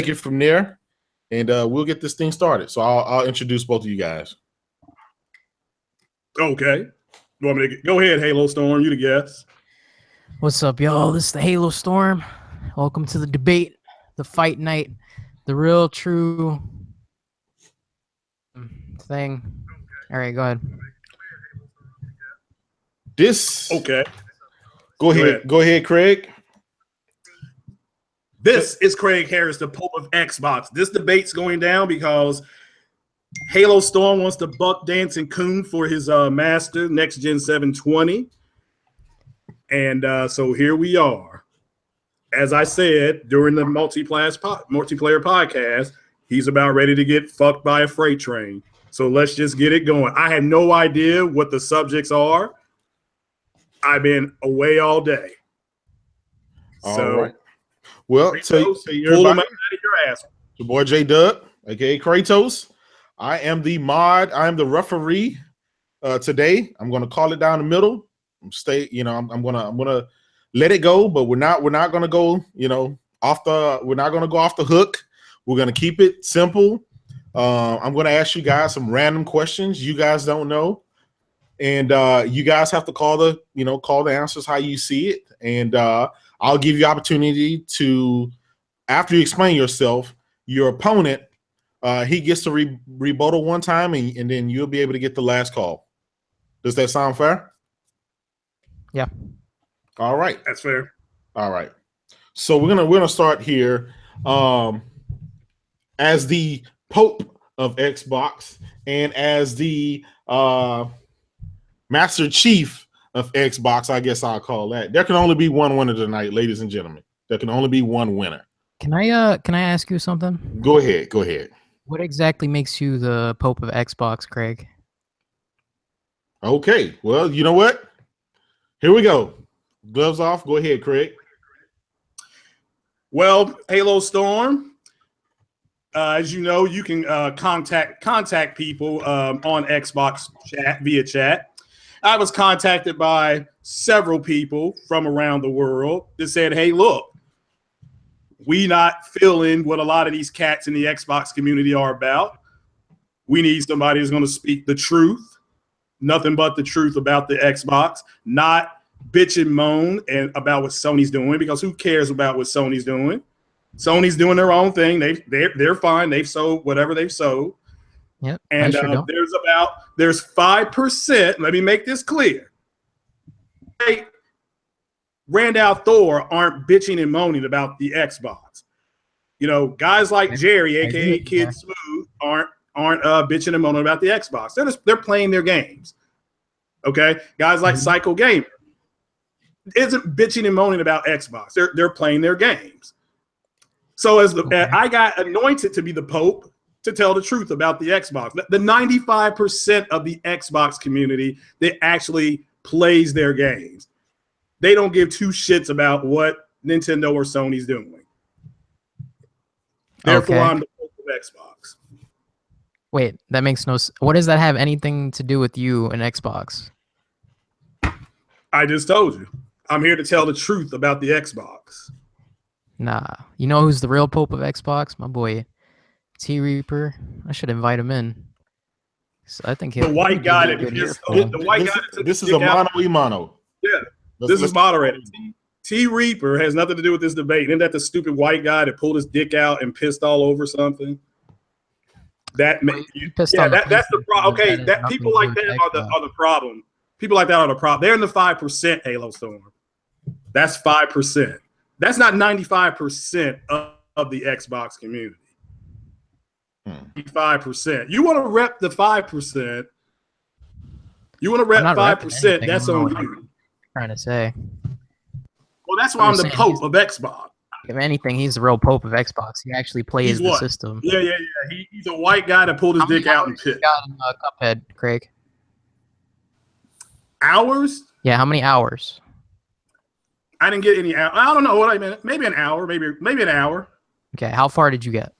it from there, and we'll get this thing started. So I'll introduce both of you guys. Okay. You want me to go ahead, Halostorm? You the guest. What's up, y'all? This is the Halostorm. Welcome to the debate, the fight night, the real, true thing. All right, go ahead. Okay. Go ahead, Craig. This is Craig Harris, the Pope of Xbox. This debate's going down because Halostorm wants to buck Dancing Coon for his master Next Gen 720. And so here we are. As I said during the multiplayer podcast, he's about ready to get fucked by a freight train. So let's just get it going. I have no idea what the subjects are. I've been away all day. All right. Well, Kratos, pull them out of your ass. Your boy J Dub, aka Kratos. I am the mod. I am the referee. Today, I'm going to call it down the middle. I'm gonna let it go, but we're not gonna go. We're not gonna go off the hook. We're gonna keep it simple. I'm gonna ask you guys some random questions you guys don't know, and you guys have to call the answers how you see it, and I'll give you opportunity to, after you explain yourself, your opponent, he gets to rebuttal one time, and then you'll be able to get the last call. Does that sound fair? Yeah. All right. That's fair. All right. So we're gonna start here. As the Pope of Xbox and as the Master Chief of Xbox, I guess I'll call that. There can only be one winner tonight, ladies and gentlemen. There can only be one winner. Can I ask you something? Go ahead. What exactly makes you the Pope of Xbox, Craig? Okay. Well, you know what? Here we go. Gloves off. Go ahead, Craig. Well, Halostorm, as you know, you can contact people on Xbox chat via chat. I was contacted by several people from around the world that said, hey, look, we not feeling what a lot of these cats in the Xbox community are about. We need somebody who's going to speak the truth, nothing but the truth about the Xbox, not bitch and moan and about what Sony's doing, because who cares about what Sony's doing? Sony's doing their own thing. They're fine. They've sold whatever they've sold. Yep. And there's 5%. Let me make this clear. Randall Thor aren't bitching and moaning about the Xbox. Guys like Jerry, aka Kid Smooth, aren't bitching and moaning about the Xbox. They're playing their games. Okay, guys like Psycho Gamer isn't bitching and moaning about Xbox. They're playing their games. So I got anointed to be the Pope to tell the truth about the Xbox. The 95% of the Xbox community that actually plays their games, they don't give two shits about what Nintendo or Sony's doing. Therefore, I'm the Pope of Xbox. Wait, that makes no sense. What does that have anything to do with you and Xbox? I just told you. I'm here to tell the truth about the Xbox. Nah. You know who's the real Pope of Xbox? My boy, T Reaper. I should invite him in. So I think the white guy that this is a mono. Yeah, this is moderated. T Reaper has nothing to do with this debate. Isn't that the stupid white guy that pulled his dick out and pissed all over something? That's the problem. Okay, that people like that are the problem. People like that are the problem. They're in the 5%, Halostorm. That's 5%. That's not 95% of the Xbox community. 5%. You want to rep the 5%. You want to rep 5%. That's on you. Trying to say. Well, that's why I'm the Pope of Xbox. If anything, he's the real Pope of Xbox. He actually plays the system. Yeah. He's a white guy that pulled his dick out and pissed. Got in Cuphead, Craig. Hours? Yeah, how many hours? I didn't get any. I don't know what I meant. Maybe an hour. Maybe an hour. Okay, how far did you get?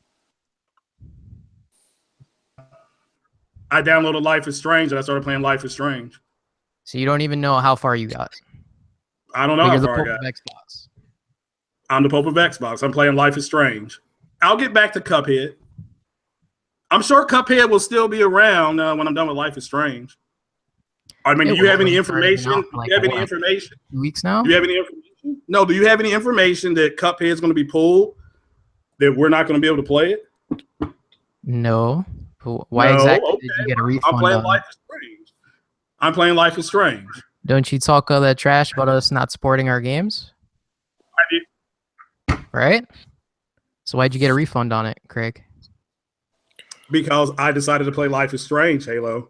I downloaded Life is Strange and I started playing Life is Strange. So you don't even know how far you got? I don't know how you're far the I Pope got. of Xbox. I'm the Pope of Xbox. I'm playing Life is Strange. I'll get back to Cuphead. I'm sure Cuphead will still be around when I'm done with Life is Strange. I mean, do you have any information? Do you have any information? 2 weeks now? Do you have any information? No. Do you have any information that Cuphead is going to be pulled? That we're not going to be able to play it? No. Why exactly did you get a refund? I'm playing Life is Strange. I'm playing Life is Strange. Don't you talk all that trash about us not supporting our games? I did. Right? So why'd you get a refund on it, Craig? Because I decided to play Life is Strange, Halo.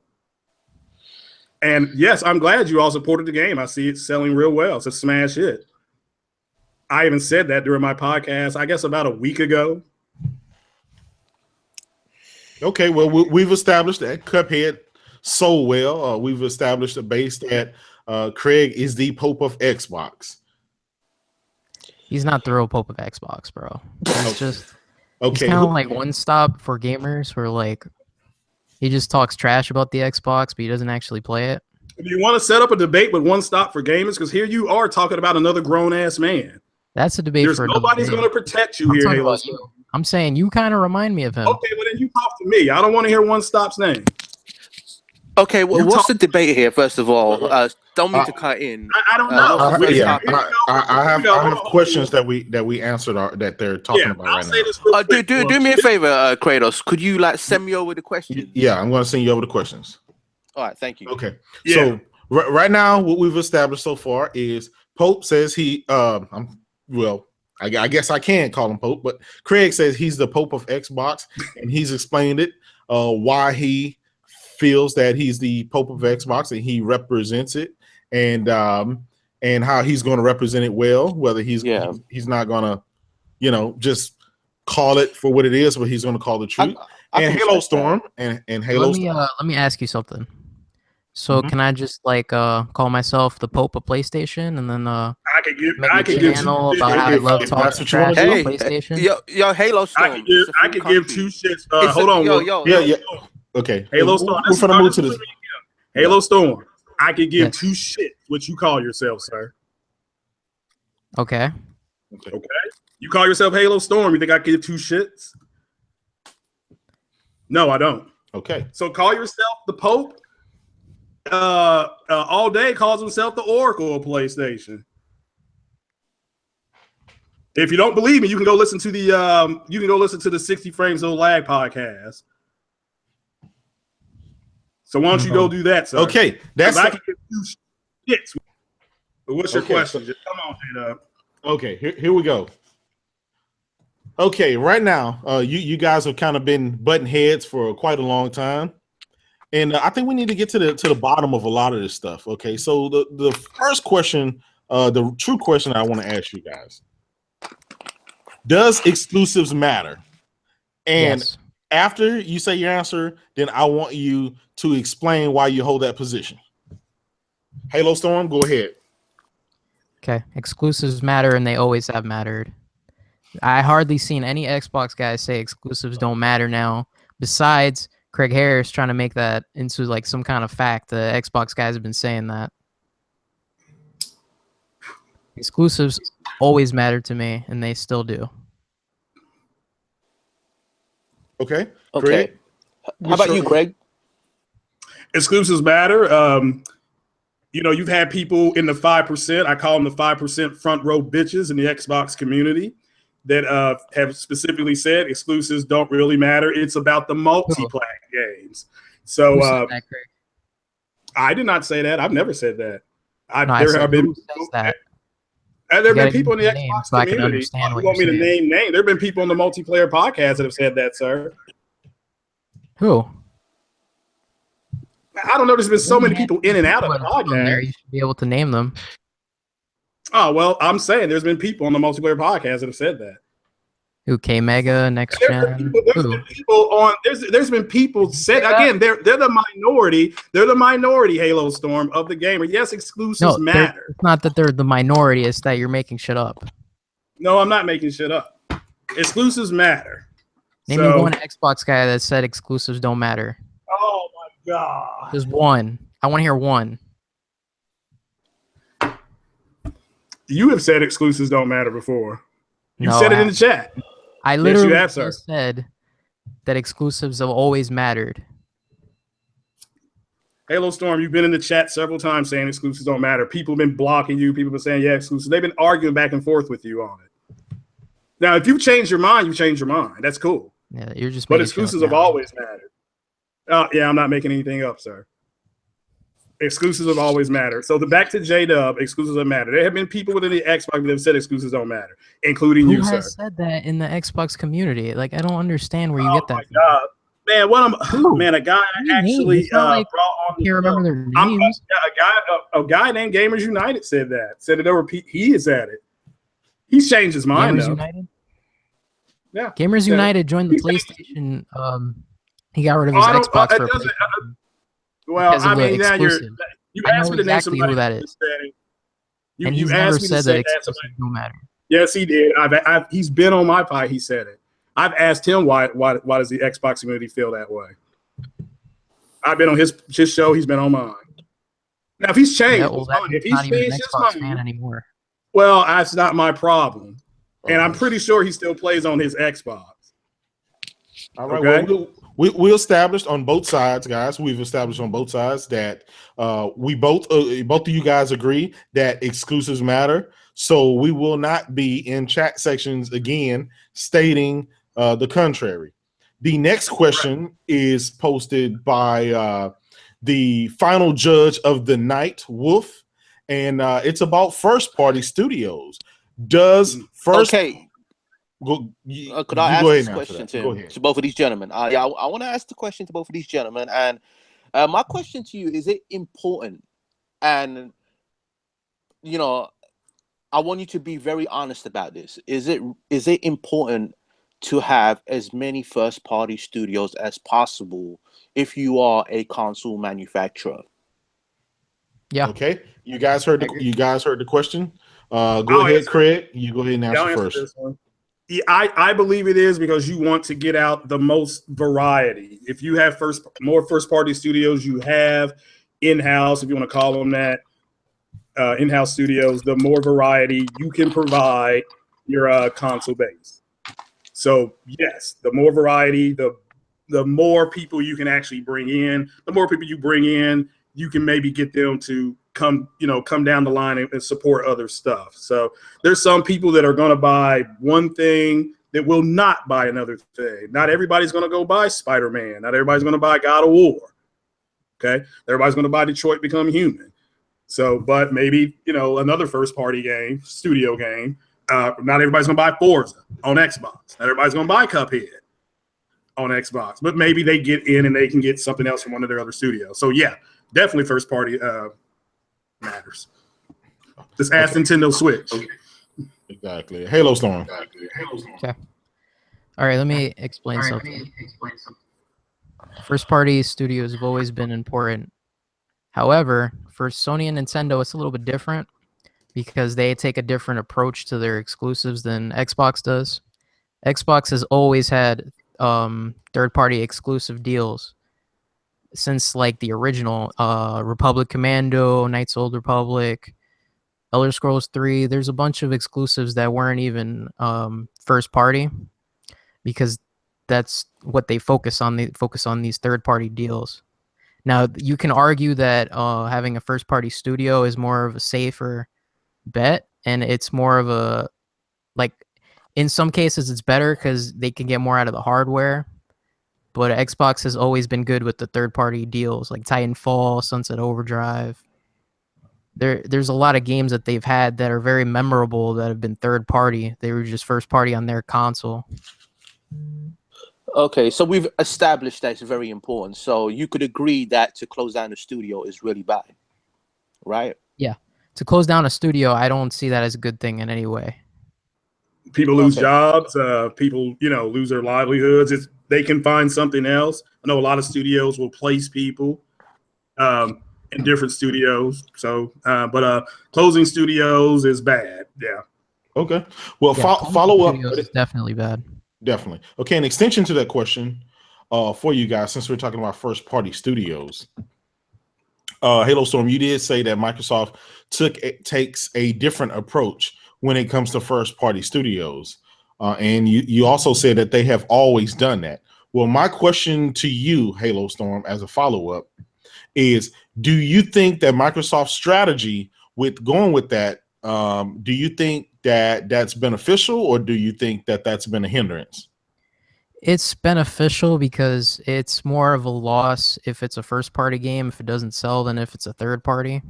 And yes, I'm glad you all supported the game. I see it selling real well. It's a smash hit. I even said that during my podcast, I guess about a week ago. Okay, well, we've established that Cuphead sold well. We've established a base that Craig is the Pope of Xbox. He's not the real Pope of Xbox, bro. He's just okay. He's kind of like one stop for gamers where like he just talks trash about the Xbox, but he doesn't actually play it. Do you want to set up a debate with One Stop for Gamers? Because here you are talking about another grown-ass man. That's a debate for nobody's going to protect you here, Halo. I'm saying you kind of remind me of him. Okay, well then you talk to me. I don't want to hear One Stop's name. Okay, well, what's the debate here? First of all, don't mean to cut in. I don't know. I have questions that we answered that they're talking about right now. Do me a favor, Kratos. Could you like send me over the questions? Yeah, I'm going to send you over the questions. All right, thank you. Okay, so right now what we've established so far is Pope says I guess I can call him Pope, but Craig says he's the Pope of Xbox, and he's explained it why he feels that he's the Pope of Xbox and he represents it, and how he's going to represent it well. Whether he's not going to, just call it for what it is, but he's going to call the truth. And Halostorm and Halostorm. Let me ask you something. So can I just like call myself the Pope of PlayStation and then I could give channel about how I love talking trash about PlayStation? Yo, Halostorm. I could give two shits. Hold on. Yeah. Okay. Halostorm. We're gonna move to this. Halostorm. I could give two shits what you call yourself, sir. Okay. You call yourself Halostorm. You think I could give two shits? No, I don't. Okay. So call yourself the Pope. All day calls himself the Oracle of PlayStation. If you don't believe me, you can go listen to the 60 Frames of Lag podcast. So why don't you go do that, sir? Okay, that's I can give two shits. But what's your question? Just come on, J-Dub. Okay, here we go. Okay, right now, you guys have kind of been butting heads for quite a long time. And I think we need to get to the bottom of a lot of this stuff. Okay, so the first question, the true question I want to ask you guys: does exclusives matter? And after you say your answer, then I want you to explain why you hold that position. Halostorm, go ahead. Okay, exclusives matter, and they always have mattered. I hardly seen any Xbox guys say exclusives don't matter now. Besides Craig Harris trying to make that into like some kind of fact. The Xbox guys have been saying that. Exclusives always matter to me, and they still do. Okay. Craig? How about you, Craig? Exclusives matter. You've had people in the 5%. I call them the 5% front row bitches in the Xbox community that have specifically said exclusives don't really matter. It's about the multiplayer games. So that, Craig? I did not say that. I've never said that. There have been people in the Xbox community. You want me to name names? There have been people on the multiplayer podcast that have said that, sir. Who? I don't know. There's been so many people in and out of the podcast. You should be able to name them. Oh, well, I'm saying there's been people on the multiplayer podcast that have said that. Who? K-Mega, Next Gen? There's been people said, again, they're the minority. They're the minority Halostorm of the gamer. Yes, exclusives matter. It's not that they're the minority. It's that you're making shit up. No, I'm not making shit up. Exclusives matter. Name me one Xbox guy that said exclusives don't matter. Oh, my God. There's one. I want to hear one. You have said exclusives don't matter before. You No, said it in the chat. I Yes, literally you have, sir. just said that exclusives have always mattered. Halostorm, you've been in the chat several times saying exclusives don't matter. People have been blocking you. People have been saying, yeah, exclusives. They've been arguing back and forth with you on it. Now, if you change your mind, you change your mind. That's cool. Yeah, you're just But making shit up exclusives have now. always mattered. Yeah, I'm not making anything up, sir. Exclusives have always mattered. So back to J-Dub, exclusives have mattered. There have been people within the Xbox that have said exclusives don't matter, including Who you, sir. has said that in the Xbox community? Like, I don't understand where you get that my from. God. Man, Who? man, a guy actually It's not like brought on I can't remember their names. a guy named Gamers United said that there were he is at it. He's changed his mind Gamers though. United? Yeah. Gamers Yeah. United joined the He's PlayStation. He got rid of his Xbox for a PlayStation. Well, Because of I mean, the now exclusive. you I asked know me to name exactly somebody who that is. And you he's never asked me to said say that that exclusives don't matter. Yes, he did. He's been on my pod. He said it. I've asked him why does the Xbox community feel that way? I've been on his show. He's been on mine. Now, if he's changed, Yeah, well, if he's not even an changed his Xbox mind, fan anymore. well, that's not my problem. And I'm pretty sure he still plays on his Xbox. All right. Okay? Well, we established on both sides, guys. We've established on both sides that we both of you guys agree that exclusives matter. So we will not be in chat sections again stating the contrary. The next question is posted by the final judge of the night, Wolf, and it's about first party studios. Does first could I ask this question to both of these gentlemen? I want to ask the question to both of these gentlemen, and my question to you is: it important? And you know, I want you to be very honest about this. Is it important to have as many first party studios as possible if you are a console manufacturer? Yeah. Okay. You guys heard the question. Go ahead, Craig. You go ahead and answer first. This one. Yeah, I believe it is because you want to get out the most variety. If you have more first party studios, you have in-house, if you want to call them that, in-house studios, the more variety you can provide your console base. So yes, the more variety, the more people you can actually bring in. The more people you bring in, you can maybe get them to come down the line and support other stuff. So there's some people that are going to buy one thing that will not buy another thing. Not everybody's going to go buy Spider-Man. Not everybody's going to buy God of War. Okay. Everybody's going to buy Detroit Become Human. So, but maybe, another first party game, studio game. Not everybody's going to buy Forza on Xbox. Not everybody's going to buy Cuphead on Xbox, but maybe they get in and they can get something else from one of their other studios. So yeah, definitely first party matters. Just ask Nintendo Switch. Exactly. Halostorm. Okay. All right, let me explain something. First party studios have always been important. However, for Sony and Nintendo, it's a little bit different because they take a different approach to their exclusives than Xbox does. Xbox has always had third-party exclusive deals since like the original Republic Commando, Knights of the Old Republic, Elder Scrolls 3. There's a bunch of exclusives that weren't even first party because that's what they focus on. They focus on these third-party deals. Now, you can argue that having a first-party studio is more of a safer bet, and it's more of a, like, in some cases it's better because they can get more out of the hardware, but Xbox has always been good with the third-party deals, like Titanfall, Sunset Overdrive. There's a lot of games that they've had that are very memorable that have been third-party. They were just first-party on their console. Okay, so we've established that it's very important. So you could agree that to close down the studio is really bad, right? Yeah. To close down a studio, I don't see that as a good thing in any way. People lose jobs. People, lose their livelihoods. They can find something else. I know a lot of studios will place people in different studios. So, but closing studios is bad. Yeah. Okay. Well, Yeah, follow up. Is definitely bad. Definitely. Okay. An extension to that question for you guys, since we're talking about first party studios. Halostorm, you did say that Microsoft takes a different approach when it comes to first party studios. And you also said that they have always done that. Well, my question to you, Halostorm, as a follow-up is, do you think that Microsoft's strategy with going with that, do you think that that's beneficial, or do you think that that's been a hindrance? It's beneficial because it's more of a loss if it's a first-party game, if it doesn't sell, than if it's a third-party.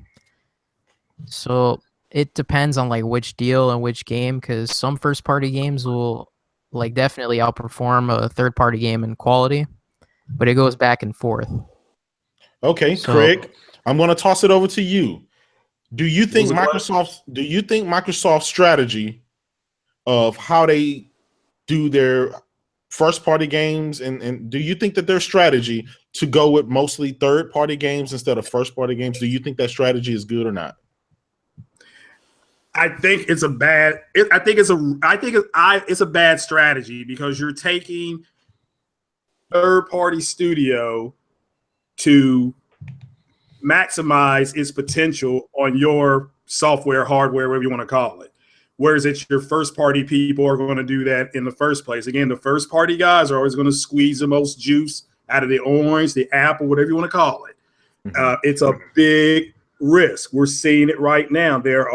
So it depends on like which deal and which game, because some first-party games will like definitely outperform a third-party game in quality, but it goes back and forth. Okay, so, Craig, I'm going to toss it over to you. Do you think Microsoft's strategy of how they do their first party games, and do you think that their strategy to go with mostly third party games instead of first party games, do you think that strategy is good or not? I think it's a bad. It's a bad strategy, because you're taking third party studio to maximize its potential on your software, hardware, whatever you want to call it. Whereas it's your first party people are going to do that in the first place. Again, the first party guys are always going to squeeze the most juice out of the orange, the apple, whatever you want to call it. It's a big risk. We're seeing it right now. There's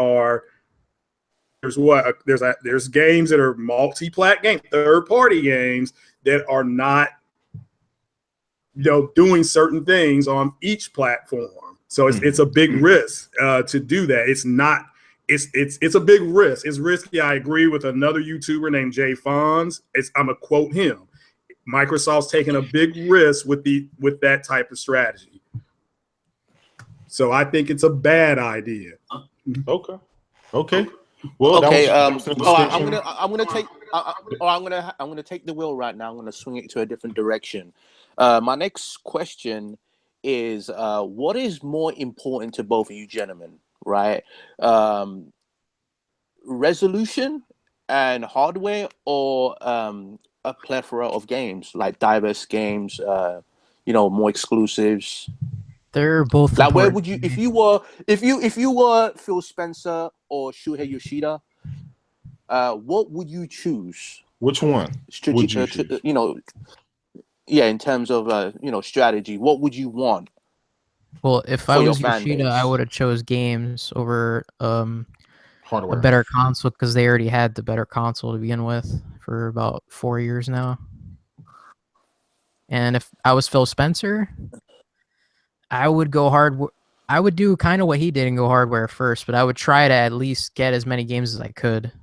games that are multi-plat games, third party games that are not, doing certain things on each platform. So it's a big risk to do that. It's not. It's a big risk. It's risky. I agree with another YouTuber named Jay Fonz. I'm gonna quote him. Microsoft's taking a big risk with that type of strategy. So I think it's a bad idea. Okay. Well, okay. I'm gonna take the wheel right now. I'm gonna swing it to a different direction. My next question is, what is more important to both of you gentlemen, right? Resolution and hardware, or a plethora of games, like diverse games, more exclusives? They're both like, important. where would you, if you were Phil Spencer or Shuhei Yoshida, what would you choose? Which one would you choose? In terms of strategy, what would you want? Well, if I was Yoshida, I would have chose games over hardware, a better console, because they already had the better console to begin with for about 4 years now. And if I was Phil Spencer, I would go hardware. I would do kind of what he did and go hardware first, but I would try to at least get as many games as I could.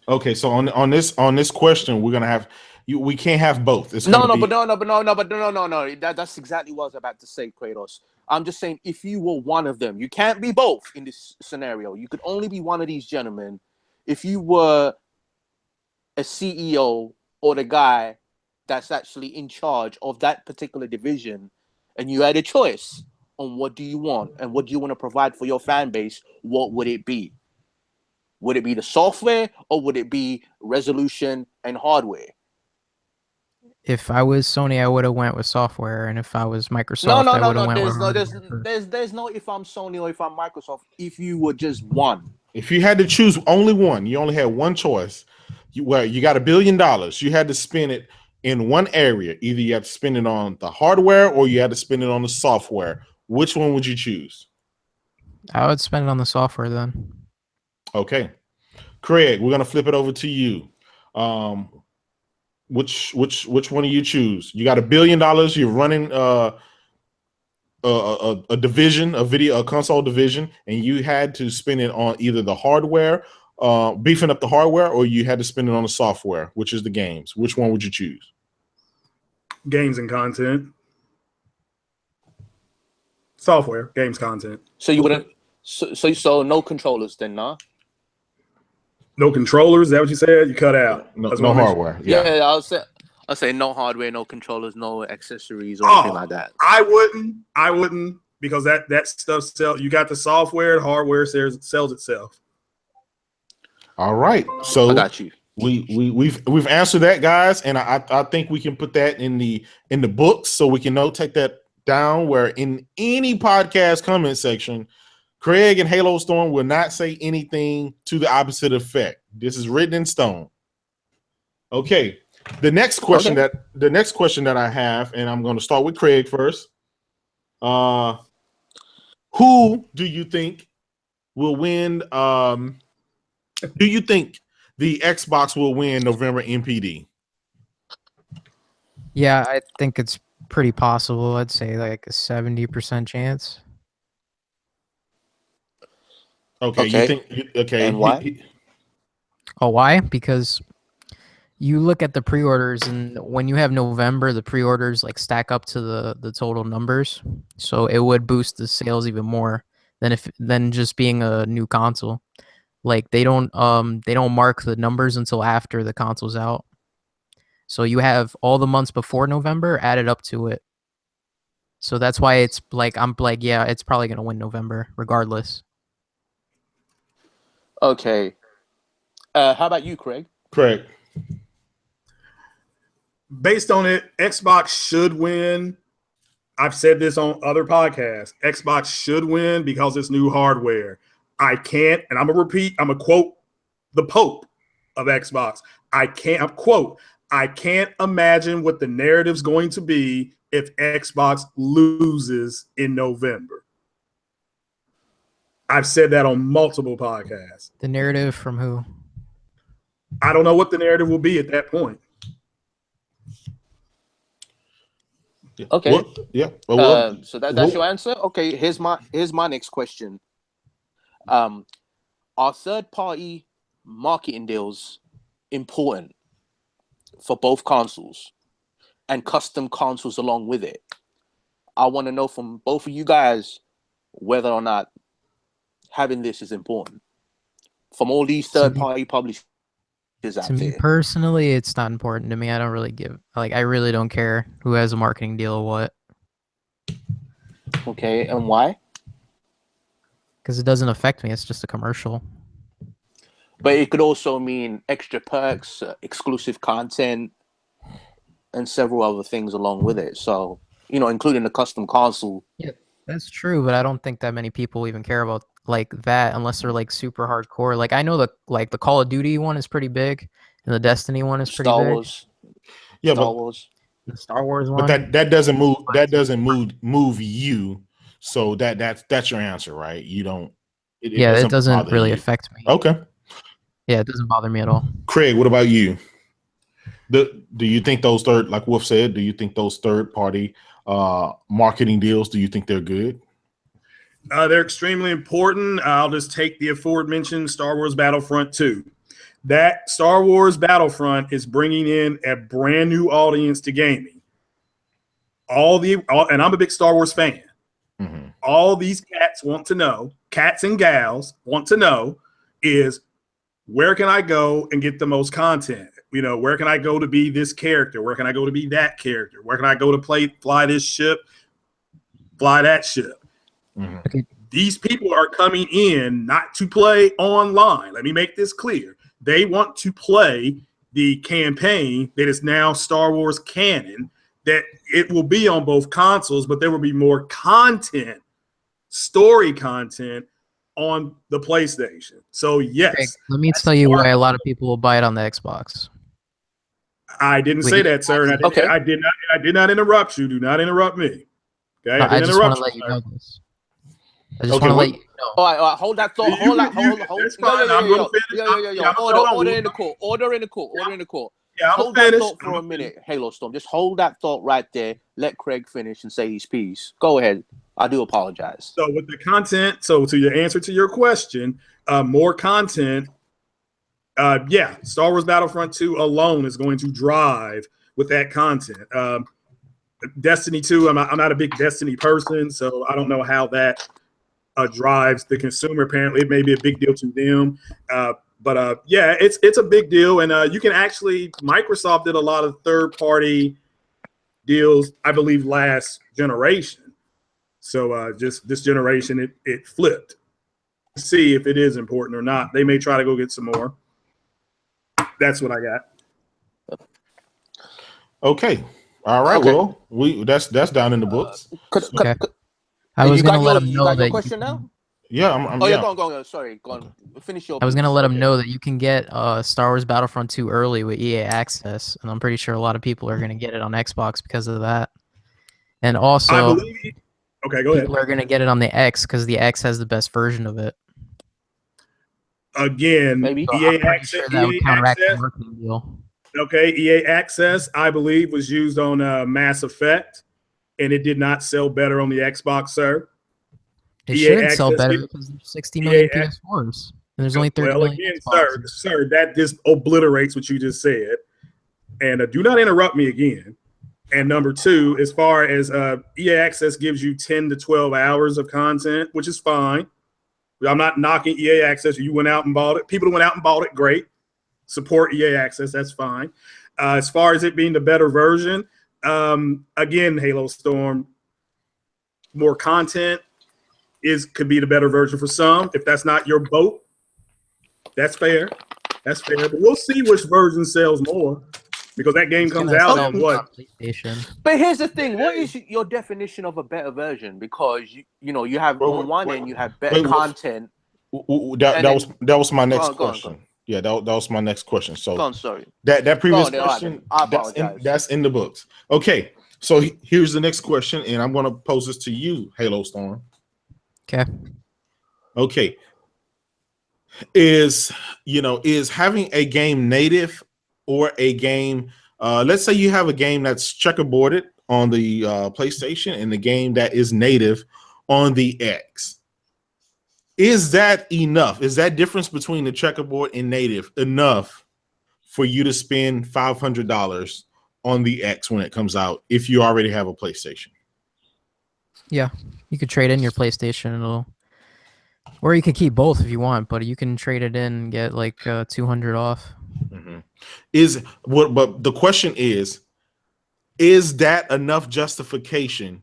Okay, so on this question, we're gonna have we can't have both. It's no. That's exactly what I was about to say, Kratos. I'm just saying, if you were one of them, you can't be both in this scenario. You could only be one of these gentlemen. If you were a CEO or the guy that's actually in charge of that particular division, and you had a choice on what do you want and what do you want to provide for your fan base, what would it be? Would it be the software, or would it be resolution and hardware? If I was Sony, I would have went with software, and if I was Microsoft, I would have went with hardware. There's no if I'm Sony or if I'm Microsoft. If you were just one, if you had to choose only one, you only had one choice. You got $1 billion. You had to spend it in one area. Either you have to spend it on the hardware, or you had to spend it on the software. Which one would you choose? I would spend it on the software then. Okay, Craig, we're gonna flip it over to you. Which one do you choose? You got $1 billion. You're running a division, a console division, and you had to spend it on either the hardware, beefing up the hardware, or you had to spend it on the software, which is the games. Which one would you choose? Games and content. Software, games, content. So you wouldn't. So no controllers then, nah? No controllers? Is that what you said? You cut out. No hardware. Yeah, I'll say no hardware, no controllers, no accessories or anything like that. I wouldn't, because that stuff sells. You got the software, hardware sells itself. All right, so I got you. We've answered that, guys, and I think we can put that in the books, so we can take that down. Where in any podcast comment section, Craig and Halostorm will not say anything to the opposite effect. This is written in stone. Okay. The next question that I have, and I'm going to start with Craig first. Who do you think will win? Do you think the Xbox will win November NPD? Yeah, I think it's pretty possible. I'd say like a 70% chance. Okay. You think? Okay. And why? Oh, why? Because you look at the pre-orders, and when you have November, the pre-orders like stack up to the total numbers, so it would boost the sales even more than just being a new console. Like they don't mark the numbers until after the console's out, so you have all the months before November added up to it. So that's why it's like I'm like, yeah, it's probably gonna win November regardless. Okay. How about you, Craig? Craig. Based on it, Xbox should win. I've said this on other podcasts. Xbox should win because it's new hardware. I can't, and I'm going to repeat, I'm going to quote the Pope of Xbox. I can't imagine what the narrative's going to be if Xbox loses in November. I've said that on multiple podcasts. The narrative from who? I don't know what the narrative will be at that point. Yeah. Okay. Well, yeah. So that's your answer. Okay. Here's my next question. Are third-party marketing deals important for both consoles and custom consoles along with it? I want to know from both of you guys whether or not having this is important from all these third-party publishers out to me there. Personally, it's not important to me. I don't really I really don't care who has a marketing deal or what. Okay, and why? Because it doesn't affect me. It's just a commercial. But it could also mean extra perks, exclusive content, and several other things along with it. So, including the custom console. Yeah, that's true. But I don't think that many people even care about like that unless they're like super hardcore. Like I know the Call of Duty one is pretty big, and the Destiny one is pretty big. Wars. Yeah, Star Wars. The Star Wars one. But that doesn't move. That doesn't move you. So that's your answer, right? You don't. It doesn't really affect me. Okay. Yeah, it doesn't bother me at all. Craig, what about you? Do you think those like Wolf said, do you think those third-party marketing deals, do you think they're good? They're extremely important. I'll just take the aforementioned Star Wars Battlefront 2. That Star Wars Battlefront is bringing in a brand new audience to gaming. And I'm a big Star Wars fan. Mm-hmm. All these cats and gals want to know is, where can I go and get the most content? Where can I go to be this character? Where can I go to be that character? Where can I go to fly this ship, fly that ship? Mm-hmm. Okay. These people are coming in not to play online. Let me make this clear. They want to play the campaign that is now Star Wars canon, that it will be on both consoles, but there will be more content, story content on the PlayStation. So yes. Craig, let me tell you why a lot of people will buy it on the Xbox. I didn't say that, sir. And I did not interrupt you. Do not interrupt me. Okay. I just want to let you know this. I just want to let you know. All right, hold that thought. Hold. Order in the court. Order in the court. Yeah, hold that thought for a minute, Halostorm. Just hold that thought right there. Let Craig finish and say his piece. Go ahead. I do apologize. So with the content, to your answer to your question, more content. Star Wars Battlefront 2 alone is going to drive with that content. Destiny 2, I'm not a big Destiny person, so I don't know how that drives the consumer. Apparently, it may be a big deal to them. But it's a big deal, and you can actually, Microsoft did a lot of third-party deals, I believe, last generation. So just this generation, it flipped. See if it is important or not. They may try to go get some more. That's what I got. Okay. All right. Okay. Well, that's down in the books. Okay. I was going to let him know that. Question now? Yeah, I'm Oh, yeah. Go on. Sorry, go on. Okay. Finish your. I was gonna let them know that you can get Star Wars Battlefront 2 early with EA Access, and I'm pretty sure a lot of people are gonna get it on Xbox because of that. And also, I believe. Okay, go ahead. People are gonna get it on the X because the X has the best version of it. Again, Maybe. So EA I'm pretty Access. sure that would EA counteract the Access. marketing deal. Okay, EA Access, I believe, was used on Mass Effect, and it did not sell better on the Xbox, sir. It EA should sell Access better get- because there's 60 million EA PS4s and there's only 30 Well, million again, Xboxes. sir, that just obliterates what you just said. And do not interrupt me again. And number two, as far as EA Access gives you 10 to 12 hours of content, which is fine. I'm not knocking EA Access. You went out and bought it. People who went out and bought it, great. Support EA Access, that's fine. As far as it being the better version, again, Halostorm, more content could be the better version for some. If that's not your boat, that's fair. That's fair. But we'll see which version sells more because that game comes out in what? PlayStation. But here's the thing: what is your definition of a better version? Because you have on one end you have better content. That was my next question. Go on. Yeah, that was my next question. So, go on, sorry. That previous question, I apologize. That's in the books. Okay, so here's the next question, and I'm going to pose this to you, Halostorm. Okay. Is having a game native or a game? Let's say you have a game that's checkerboarded on the PlayStation and the game that is native on the X. Is that enough? Is that difference between the checkerboard and native enough for you to spend $500 on the X when it comes out if you already have a PlayStation? Yeah, you could trade in your PlayStation or you could keep both if you want, but you can trade it in and get like 200 off. Mm-hmm. But the question is that enough justification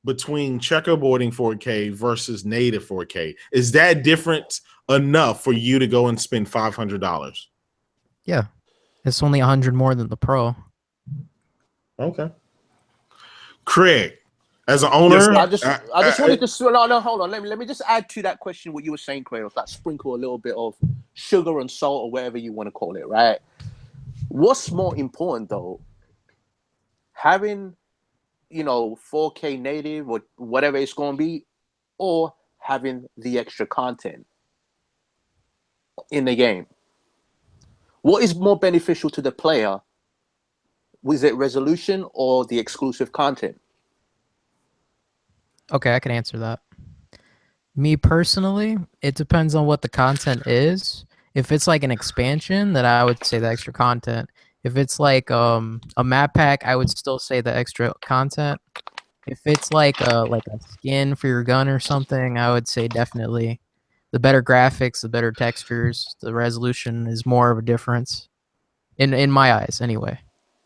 between checkerboarding 4K versus native 4K? Is that difference enough for you to go and spend $500? Yeah, it's only 100 more than the Pro. Okay. Craig, as an owner, I just wanted to no, hold on. Let me just add to that question what you were saying, Kratos. Like sprinkle a little bit of sugar and salt or whatever you want to call it, right? What's more important though? Having 4K native or whatever it's going to be, or having the extra content in the game. What is more beneficial to the player? Was it resolution or the exclusive content? Okay, I can answer that. Me personally, it depends on what the content is. If it's like an expansion, then I would say the extra content. If it's like a map pack, I would still say the extra content. If it's like a skin for your gun or something, I would say definitely the better graphics, the better textures, the resolution is more of a difference in my eyes anyway.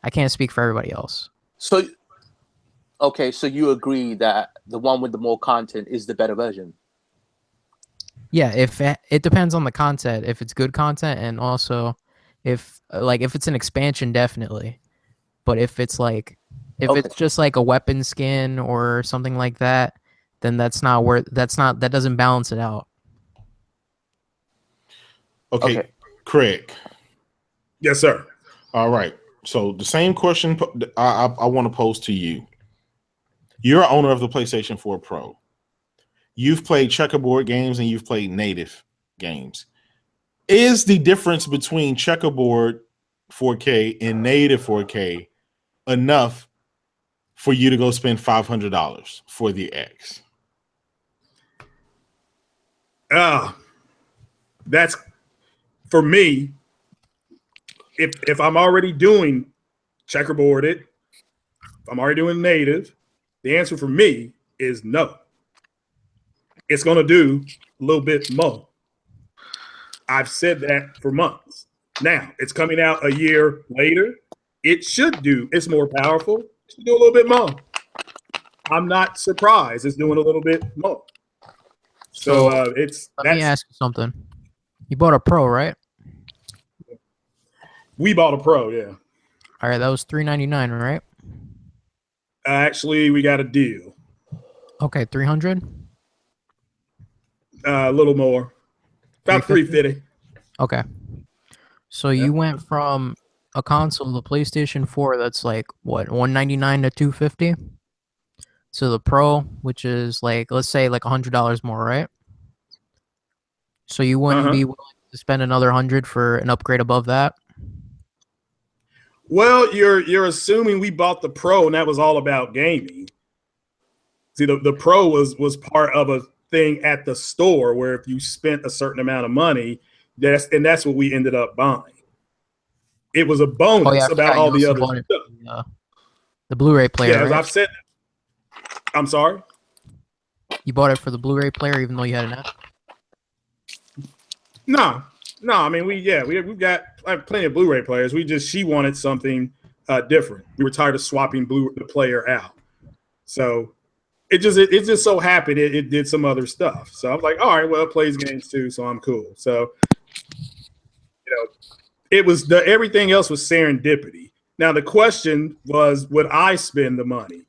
I can't speak for everybody else. So you agree that the one with the more content is the better version? Yeah, if it depends on the content, if it's good content, and also if it's an expansion, definitely. But if it's it's just like a weapon skin or something like that, then that doesn't balance it out. Okay. Craig. Yes, sir. All right. So the same question I want to pose to you. You're an owner of the PlayStation 4 Pro. You've played checkerboard games and you've played native games. Is the difference between checkerboard 4K and native 4K enough for you to go spend $500 for the X? That's for me. If I'm already doing checkerboarded, if I'm already doing native, the answer for me is no. It's going to do a little bit more. I've said that for months. Now, it's coming out a year later. It's more powerful. It should do a little bit more. I'm not surprised it's doing a little bit more. So let me ask you something. You bought a Pro, right? We bought a Pro, yeah. All right, that was $399, right? Actually, we got a deal. Okay, $300. A little more, about 350. Okay. So you went from a console, the PlayStation 4, that's like what, 199 to 250, to the Pro, which is like, let's say like $100 more, right? So you wouldn't be willing to spend another 100 for an upgrade above that? Well, you're assuming we bought the Pro and that was all about gaming. See, the Pro was part of a thing at the store where if you spent a certain amount of money, that's what we ended up buying. It was a bonus about all the other stuff. The Blu-ray player, yeah, as right? I've said. I'm sorry? You bought it for the Blu-ray player even though you had an S? No. I mean, we've got plenty of Blu-ray players. She wanted something different. We were tired of swapping the player out. So it just so happened it did some other stuff. So I was like, all right, well, it plays games too, so I'm cool. So, it was everything else was serendipity. Now the question was, would I spend the money?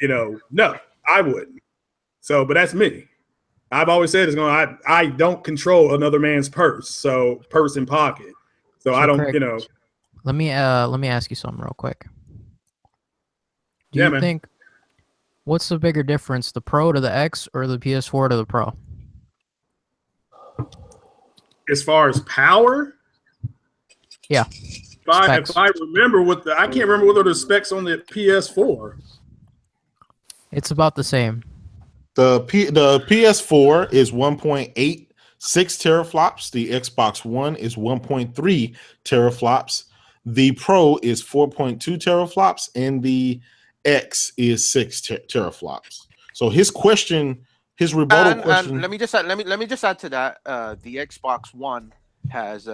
No, I wouldn't. So, but that's me. I've always said I don't control another man's purse and pocket. So I don't, Craig, Let me ask you something real quick. Do you think what's the bigger difference, the Pro to the X or the PS4 to the Pro? As far as power? Yeah. If I remember I can't remember what are the specs on the PS4. It's about the same. The PS4 is 1.86 teraflops. The Xbox One is 1.3 teraflops. The Pro is 4.2 teraflops, and the X is 6 teraflops. So his rebuttal question. And let me just add to that. The Xbox One has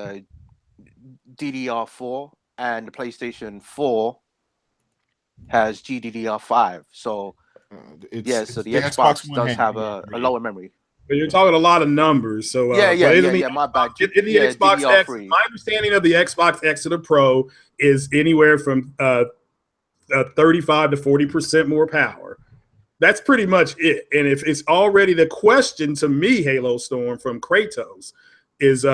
DDR4, and the PlayStation 4 has GDDR5. So. So the Xbox does have a lower memory. But you're talking a lot of numbers, so my bad. In the Xbox DDR3. X, my understanding of the Xbox X to the Pro is anywhere from 35 to 40% more power. That's pretty much it. And if it's already the question to me, Halostorm from Kratos is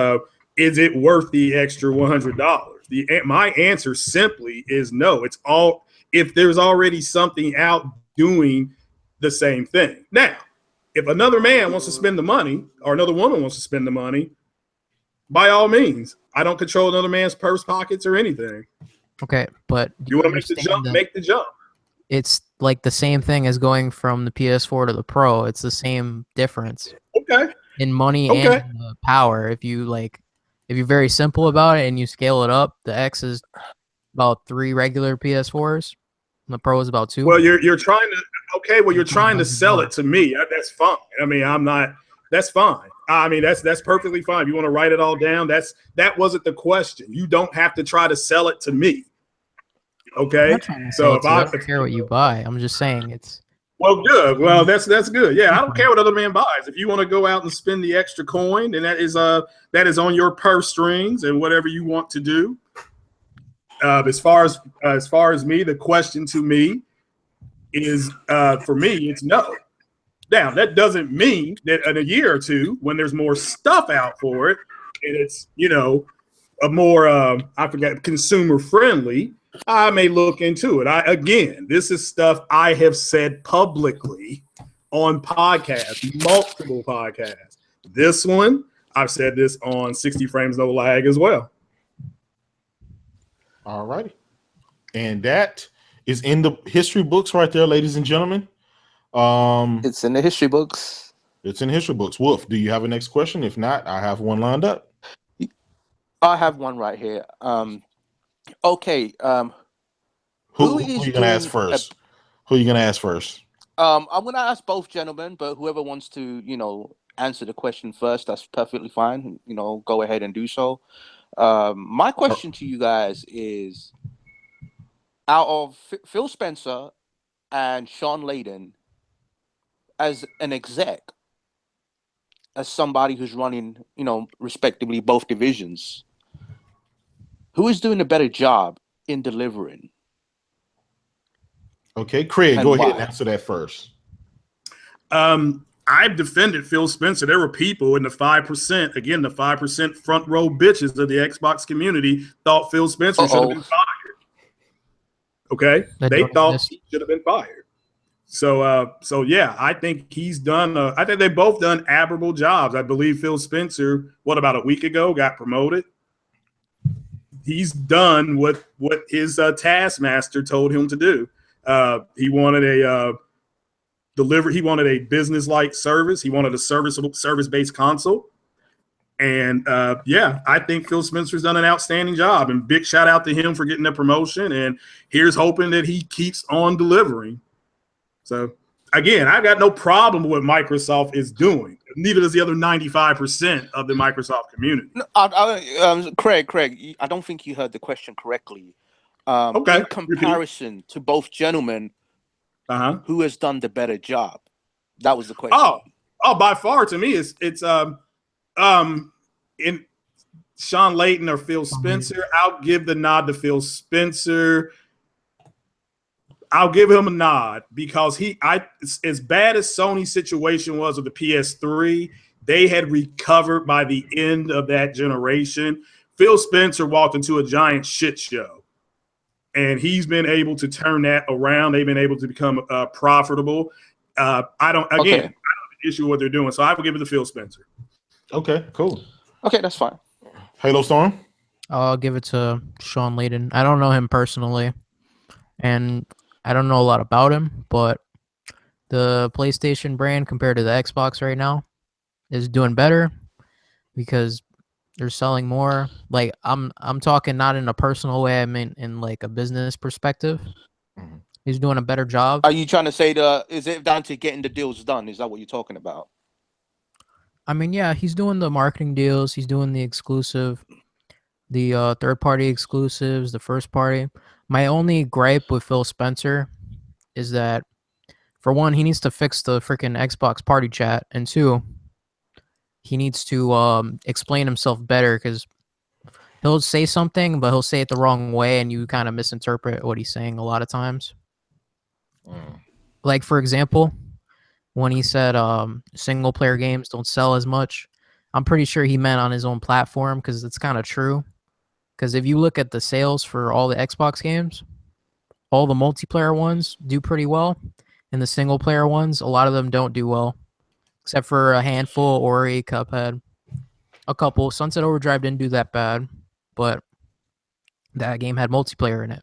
it worth the extra $100? My answer simply is no. It's all if there's already something out doing the same thing. Now, if another man wants to spend the money or another woman wants to spend the money, by all means, I don't control another man's purse, pockets, or anything. Okay, but you want to make the jump, make the jump. It's like the same thing as going from the PS4 to the Pro. It's the same difference. Okay. In money and power. If you're very simple about it and you scale it up, the X is about 3 regular PS4s. The Pro is about 2. Well, you're trying to sell it to me. That's fine. I mean, that's fine. I mean, that's perfectly fine. You want to write it all down? That wasn't the question. You don't have to try to sell it to me. Okay. So I don't care what you buy. I'm just saying it's. Well, good. Well, that's good. Yeah, I don't care what other man buys. If you want to go out and spend the extra coin, then that is on your purse strings and whatever you want to do. As far as me, the question to me is, for me, it's no. Now, that doesn't mean that in a year or two, when there's more stuff out for it, and it's a more consumer friendly, I may look into it. This is stuff I have said publicly on podcasts, multiple podcasts. This one, I've said this on 60 Frames No Lag as well. All righty. And that is in the history books right there, ladies and gentlemen. It's in the history books. It's in history books. Wolf, do you have a next question? If not, I have one lined up. I have one right here. Okay. Who are you going to ask first? Who are you going to ask first? I'm going to ask both gentlemen, but whoever wants to, answer the question first, that's perfectly fine. Go ahead and do so. My question to you guys is, out of Phil Spencer and Sean Layden, as an exec, as somebody who's running, respectively both divisions, who is doing a better job in delivering? Okay, Craig, go ahead and answer that first. I've defended Phil Spencer. There were people in the 5%, again, the 5% front row bitches of the Xbox community thought Phil Spencer should have been fired. Okay? They thought he should have been fired. So yeah, I think he's done. I think they've both done admirable jobs. I believe Phil Spencer, about a week ago, got promoted. He's done what his taskmaster told him to do. He wanted a He wanted a business-like service. He wanted a service-based console. And yeah, I think Phil Spencer's done an outstanding job. And big shout out to him for getting the promotion. And here's hoping that he keeps on delivering. So again, I've got no problem with what Microsoft is doing. Neither does the other 95% of the Microsoft community. No, Craig, I don't think you heard the question correctly. Okay. In comparison to both gentlemen, who has done the better job? That was the question. Oh, by far to me, it's in Sean Layton or Phil Spencer. I'll give the nod to Phil Spencer. I'll give him a nod because as bad as Sony's situation was with the PS3, they had recovered by the end of that generation. Phil Spencer walked into a giant shit show, and he's been able to turn that around. They've been able to become profitable. I don't have an issue with what they're doing, so I will give it to Phil Spencer. Okay, cool. Okay, that's fine. Halostorm? I'll give it to Sean Layden. I don't know him personally, and I don't know a lot about him, but the PlayStation brand compared to the Xbox right now is doing better because they're selling more. Like I'm talking not in a personal way, I mean in like a business perspective. Mm-hmm. He's doing a better job. Are you trying to say is it down to getting the deals done? Is that what you're talking about? I mean, yeah, he's doing the marketing deals, he's doing the exclusive, the third-party exclusives, the first-party. My only gripe with Phil Spencer is that, for one, he needs to fix the freaking Xbox party chat, and two, he needs to explain himself better because he'll say something, but he'll say it the wrong way, and you kind of misinterpret what he's saying a lot of times. Like, for example, when he said single-player games don't sell as much, I'm pretty sure he meant on his own platform because it's kind of true. Because if you look at the sales for all the Xbox games, all the multiplayer ones do pretty well, and the single-player ones, a lot of them don't do well, except for a handful, Ori, Cuphead, a couple. Sunset Overdrive didn't do that bad, but that game had multiplayer in it.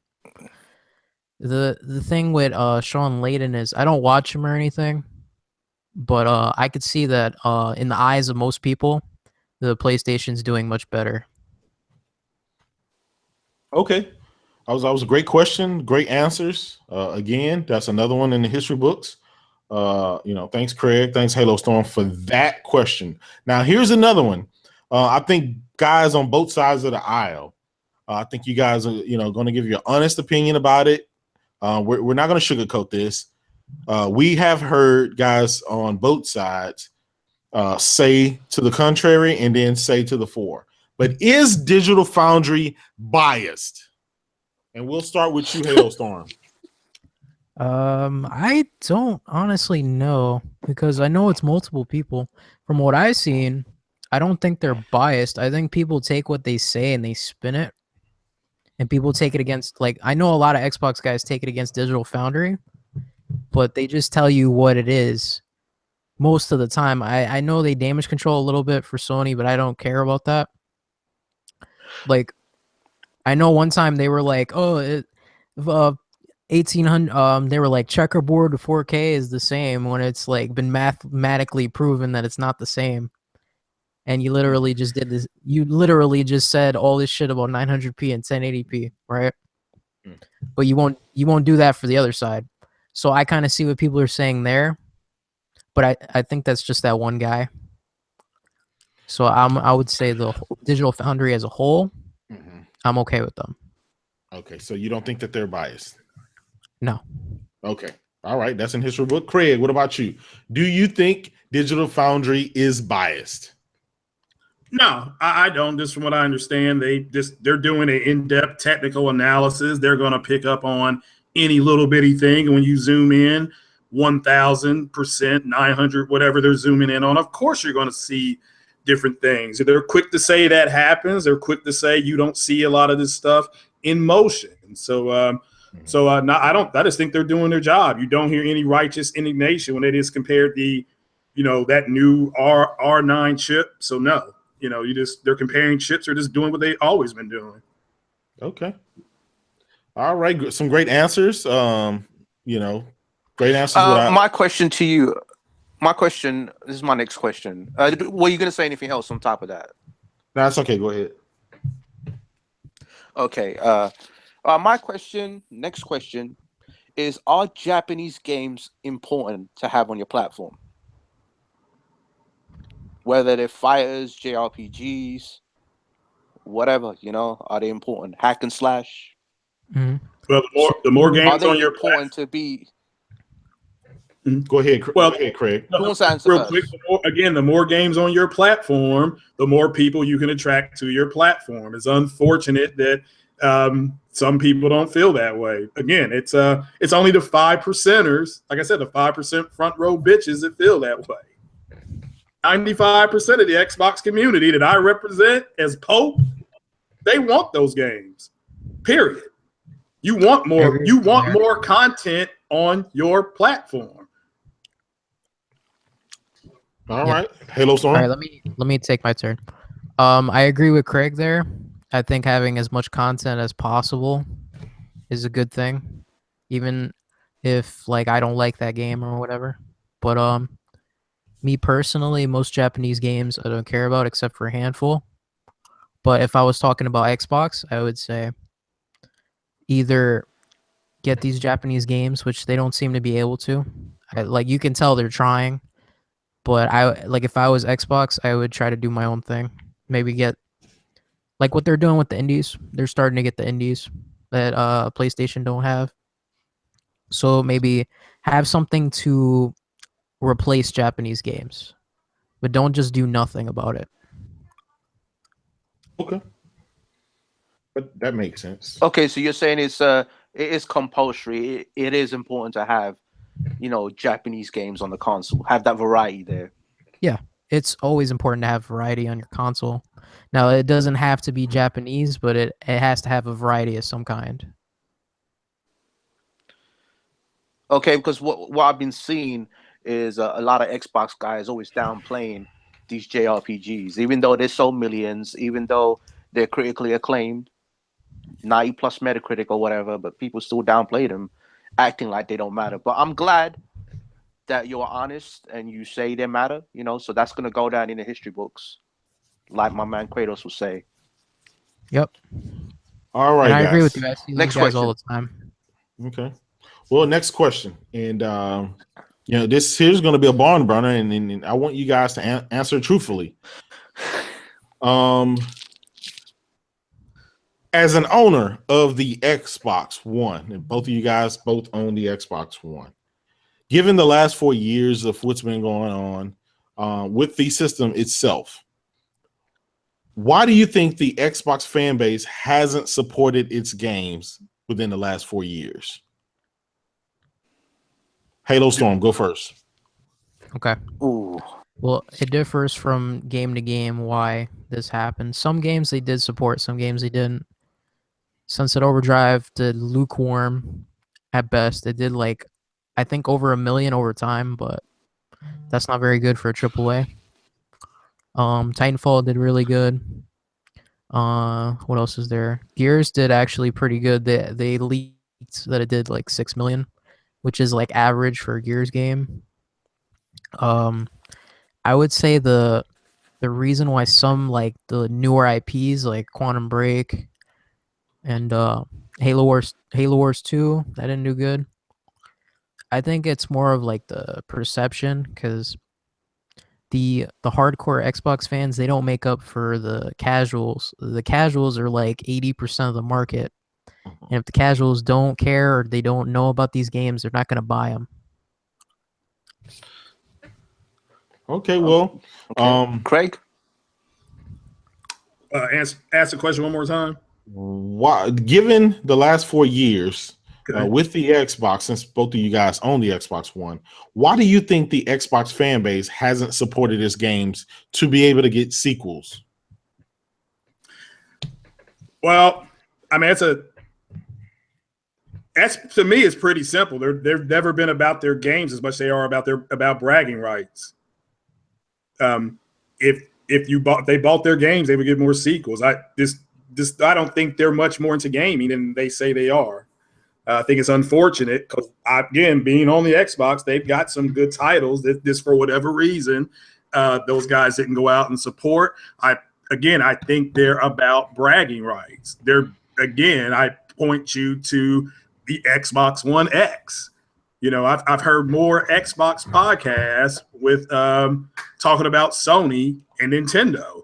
The thing with Sean Layden is I don't watch him or anything, but I could see that in the eyes of most people, the PlayStation's doing much better. Okay. That was a great question. Great answers. Again, that's another one in the history books. Thanks, Craig. Thanks, Halostorm, for that question. Now, here's another one. I think guys on both sides of the aisle, I think you guys are, going to give your honest opinion about it. We're not going to sugarcoat this. We have heard guys on both sides say to the contrary and then say to the fore. But is Digital Foundry biased? And we'll start with you, Halostorm. I don't honestly know because I know it's multiple people. From what I've seen, I don't think they're biased. I think people take what they say and they spin it. And people take it against, like, I know a lot of Xbox guys take it against Digital Foundry, but they just tell you what it is most of the time. I know they damage control a little bit for Sony, but I don't care about that. Like, I know one time they were like, 1800, they were like checkerboard to 4K is the same when it's like been mathematically proven that it's not the same. And you literally just did this. You literally just said all this shit about 900p and 1080p, right? But you won't do that for the other side. So I kind of see what people are saying there, but I think that's just that one guy. So I would say the Digital Foundry as a whole, I'm okay with them. Okay, so you don't think that they're biased? No. Okay. All right, that's in history book. Craig, what about you? Do you think Digital Foundry is biased? No, I don't. Just from what I understand, they're doing an in-depth technical analysis. They're going to pick up on any little bitty thing, and when you zoom in, 1,000%, 900, whatever they're zooming in on. Of course, you're going to see different things. They're quick to say that happens. They're quick to say you don't see a lot of this stuff in motion. So, I just think they're doing their job. You don't hear any righteous indignation when it is compared the, that new R9 chip. So no, they're comparing chips. They're just doing what they've always been doing. Okay. All right. Some great answers. Great answers. My question to you. This is my next question. Were you going to say anything else on top of that? No, it's okay. Go ahead. Okay. Next question is, are Japanese games important to have on your platform? Whether they're fighters, JRPGs, whatever, are they important? Hack and slash? Mm-hmm. Well, the more games on your platform to be. Go ahead. Go ahead, Craig. Real quick, the more games on your platform, the more people you can attract to your platform. It's unfortunate that some people don't feel that way. Again, it's only the 5%ers, like I said, the 5% front row bitches that feel that way. 95% of the Xbox community that I represent as Pope, they want those games. Period. You want more. You want more content on your platform. All right, Halostorm. All right, let me take my turn. I agree with Craig there. I think having as much content as possible is a good thing, even if I don't like that game or whatever. But me personally, most Japanese games I don't care about except for a handful. But if I was talking about Xbox, I would say either get these Japanese games, which they don't seem to be able to. You can tell they're trying, but if I was Xbox, I would try to do my own thing. Maybe get what they're doing with the indies. They're starting to get the indies that PlayStation don't have. So maybe have something to replace Japanese games, but don't just do nothing about it. Okay. But that makes sense. Okay, so you're saying it is compulsory. It is important to have, Japanese games on the console. Have that variety there. Yeah, it's always important to have variety on your console. Now, it doesn't have to be Japanese, but it has to have a variety of some kind. Okay, because what I've been seeing is a lot of Xbox guys always downplaying these JRPGs, even though they sold millions, even though they're critically acclaimed, 90+ Metacritic or whatever, but people still downplay them, acting like they don't matter. But I'm glad that you're honest and you say they matter, so that's going to go down in the history books, like my man Kratos will say. Yep. All right, and I guys. agree with you. I see Next these guys question. all the time. Okay. Well, next question. And, this here's going to be a barn burner, and I want you guys to answer truthfully. As an owner of the Xbox One, and both of you guys both own the Xbox One, given the last 4 years of what's been going on with the system itself, why do you think the Xbox fan base hasn't supported its games within the last 4 years? Halostorm, go first. Okay. Ooh. Well, it differs from game to game why this happened. Some games they did support, some games they didn't. Sunset Overdrive did lukewarm at best. It did I think over 1 million over time, but that's not very good for a AAA. Titanfall did really good. What else is there? Gears did actually pretty good. They leaked that it did 6 million, which is average for a Gears game. I would say the reason why some the newer IPs like Quantum Break and Halo Wars 2 that didn't do good. I think it's more of the perception, because the hardcore Xbox fans, they don't make up for the casuals. The casuals are 80% of the market, and if the casuals don't care or they don't know about these games, they're not going to buy them. Okay, well, Craig, ask the question one more time. Why, given the last 4 years with the Xbox, since both of you guys own the Xbox One, why do you think the Xbox fan base hasn't supported its games to be able to get sequels? Well, I mean, to me, it's pretty simple. They've never been about their games as much as they are about bragging rights. If they bought their games, they would get more sequels. I don't think they're much more into gaming than they say they are. I think it's unfortunate because, again, being on the Xbox, they've got some good titles that just for whatever reason, those guys didn't go out and support. I think they're about bragging rights. I point you to the Xbox One X. I've heard more Xbox podcasts with talking about Sony and Nintendo.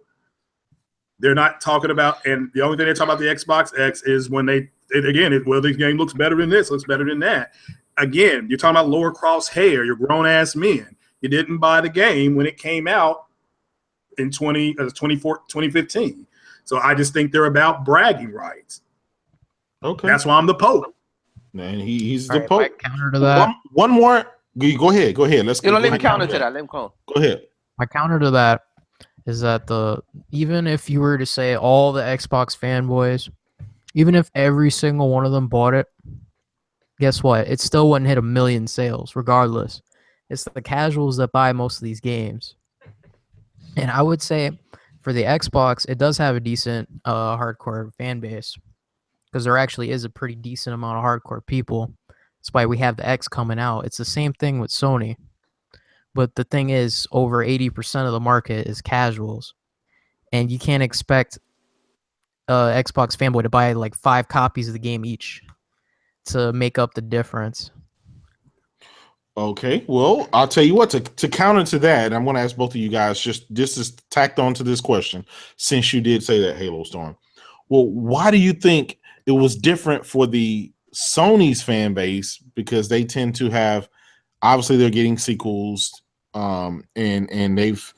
They're not talking about, and the only thing they talk about the Xbox X is when this game looks better than this, looks better than that. Again, you're talking about lower crosshair. You're grown ass men. You didn't buy the game when it came out in 2015. So I just think they're about bragging rights. Okay, that's why I'm the Pope. And he's All the Pope. My counter to that. One more. Go ahead. Let's let me counter to that. Let him call. Go ahead. My counter to that is that even if you were to say all the Xbox fanboys, even if every single one of them bought it, guess what? It still wouldn't hit 1 million sales regardless. It's the casuals that buy most of these games. And I would say for the Xbox, it does have a decent hardcore fan base because there actually is a pretty decent amount of hardcore people. That's why we have the X coming out. It's the same thing with Sony. But the thing is, over 80% of the market is casuals. And you can't expect Xbox fanboy to buy like 5 copies of the game each to make up the difference. Okay, well, I'll tell you what, to counter to that, I'm going to ask both of you guys, this is tacked on to this question, since you did say that, Halostorm. Well, why do you think it was different for the Sony's fan base? Because they tend to have, obviously they're getting sequels, and they've,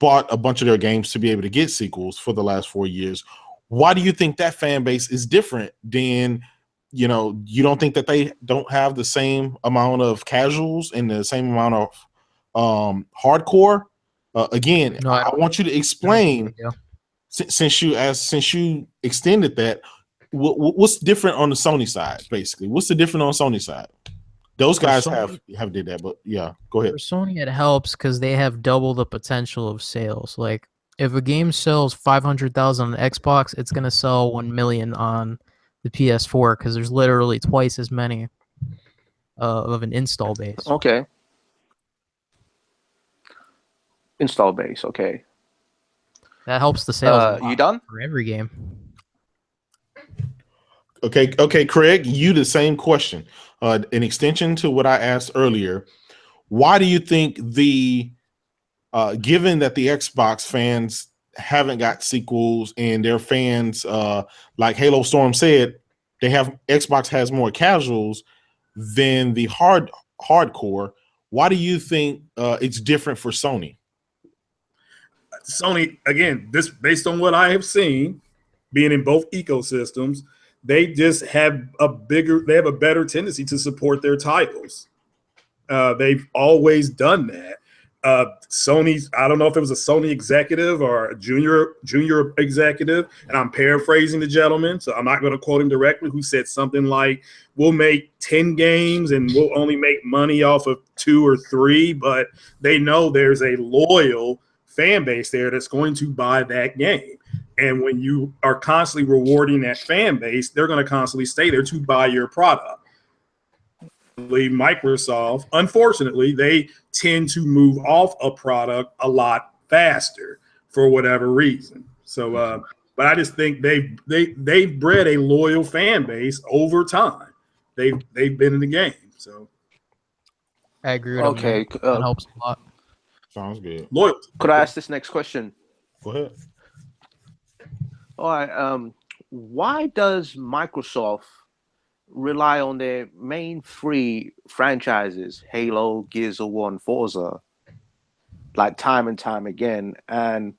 bought a bunch of their games to be able to get sequels for the last 4 years. Why do you think that fan base is different than, you don't think that they don't have the same amount of casuals and the same amount of hardcore? Again, no, I want you to explain, since you extended that, what's different on the Sony side, basically? What's the difference on the Sony side? Those guys have did that, but yeah, go ahead. For Sony, it helps because they have double the potential of sales. Like, if a game sells 500,000 on the Xbox, it's going to sell 1 million on the PS4 because there's literally twice as many of an install base. Okay. Install base, okay. That helps the sales. You done? For every game. Okay, Craig, you the same question. An extension to what I asked earlier. Why do you think given that the Xbox fans haven't got sequels and their fans, like Halostorm said, Xbox has more casuals than the hardcore? Why do you think it's different for Sony? Sony, again, this based on what I have seen, being in both ecosystems, they just have a better tendency to support their titles. They've always done that. Sony's, I don't know if it was a Sony executive or a junior executive, and I'm paraphrasing the gentleman, so I'm not going to quote him directly, who said something like, we'll make 10 games and we'll only make money off of 2 or 3, but they know there's a loyal fan base there that's going to buy that game. And when you are constantly rewarding that fan base, they're going to constantly stay there to buy your product. Microsoft, unfortunately, they tend to move off a product a lot faster for whatever reason. So, but I just think they've bred a loyal fan base over time. They've been in the game. So, I agree with him. That helps a lot. Sounds good. Loyalty. Could I ask this next question? Go ahead. All right. Why does Microsoft rely on their main 3 franchises, Halo, Gears of War, and Forza, like time and time again? And,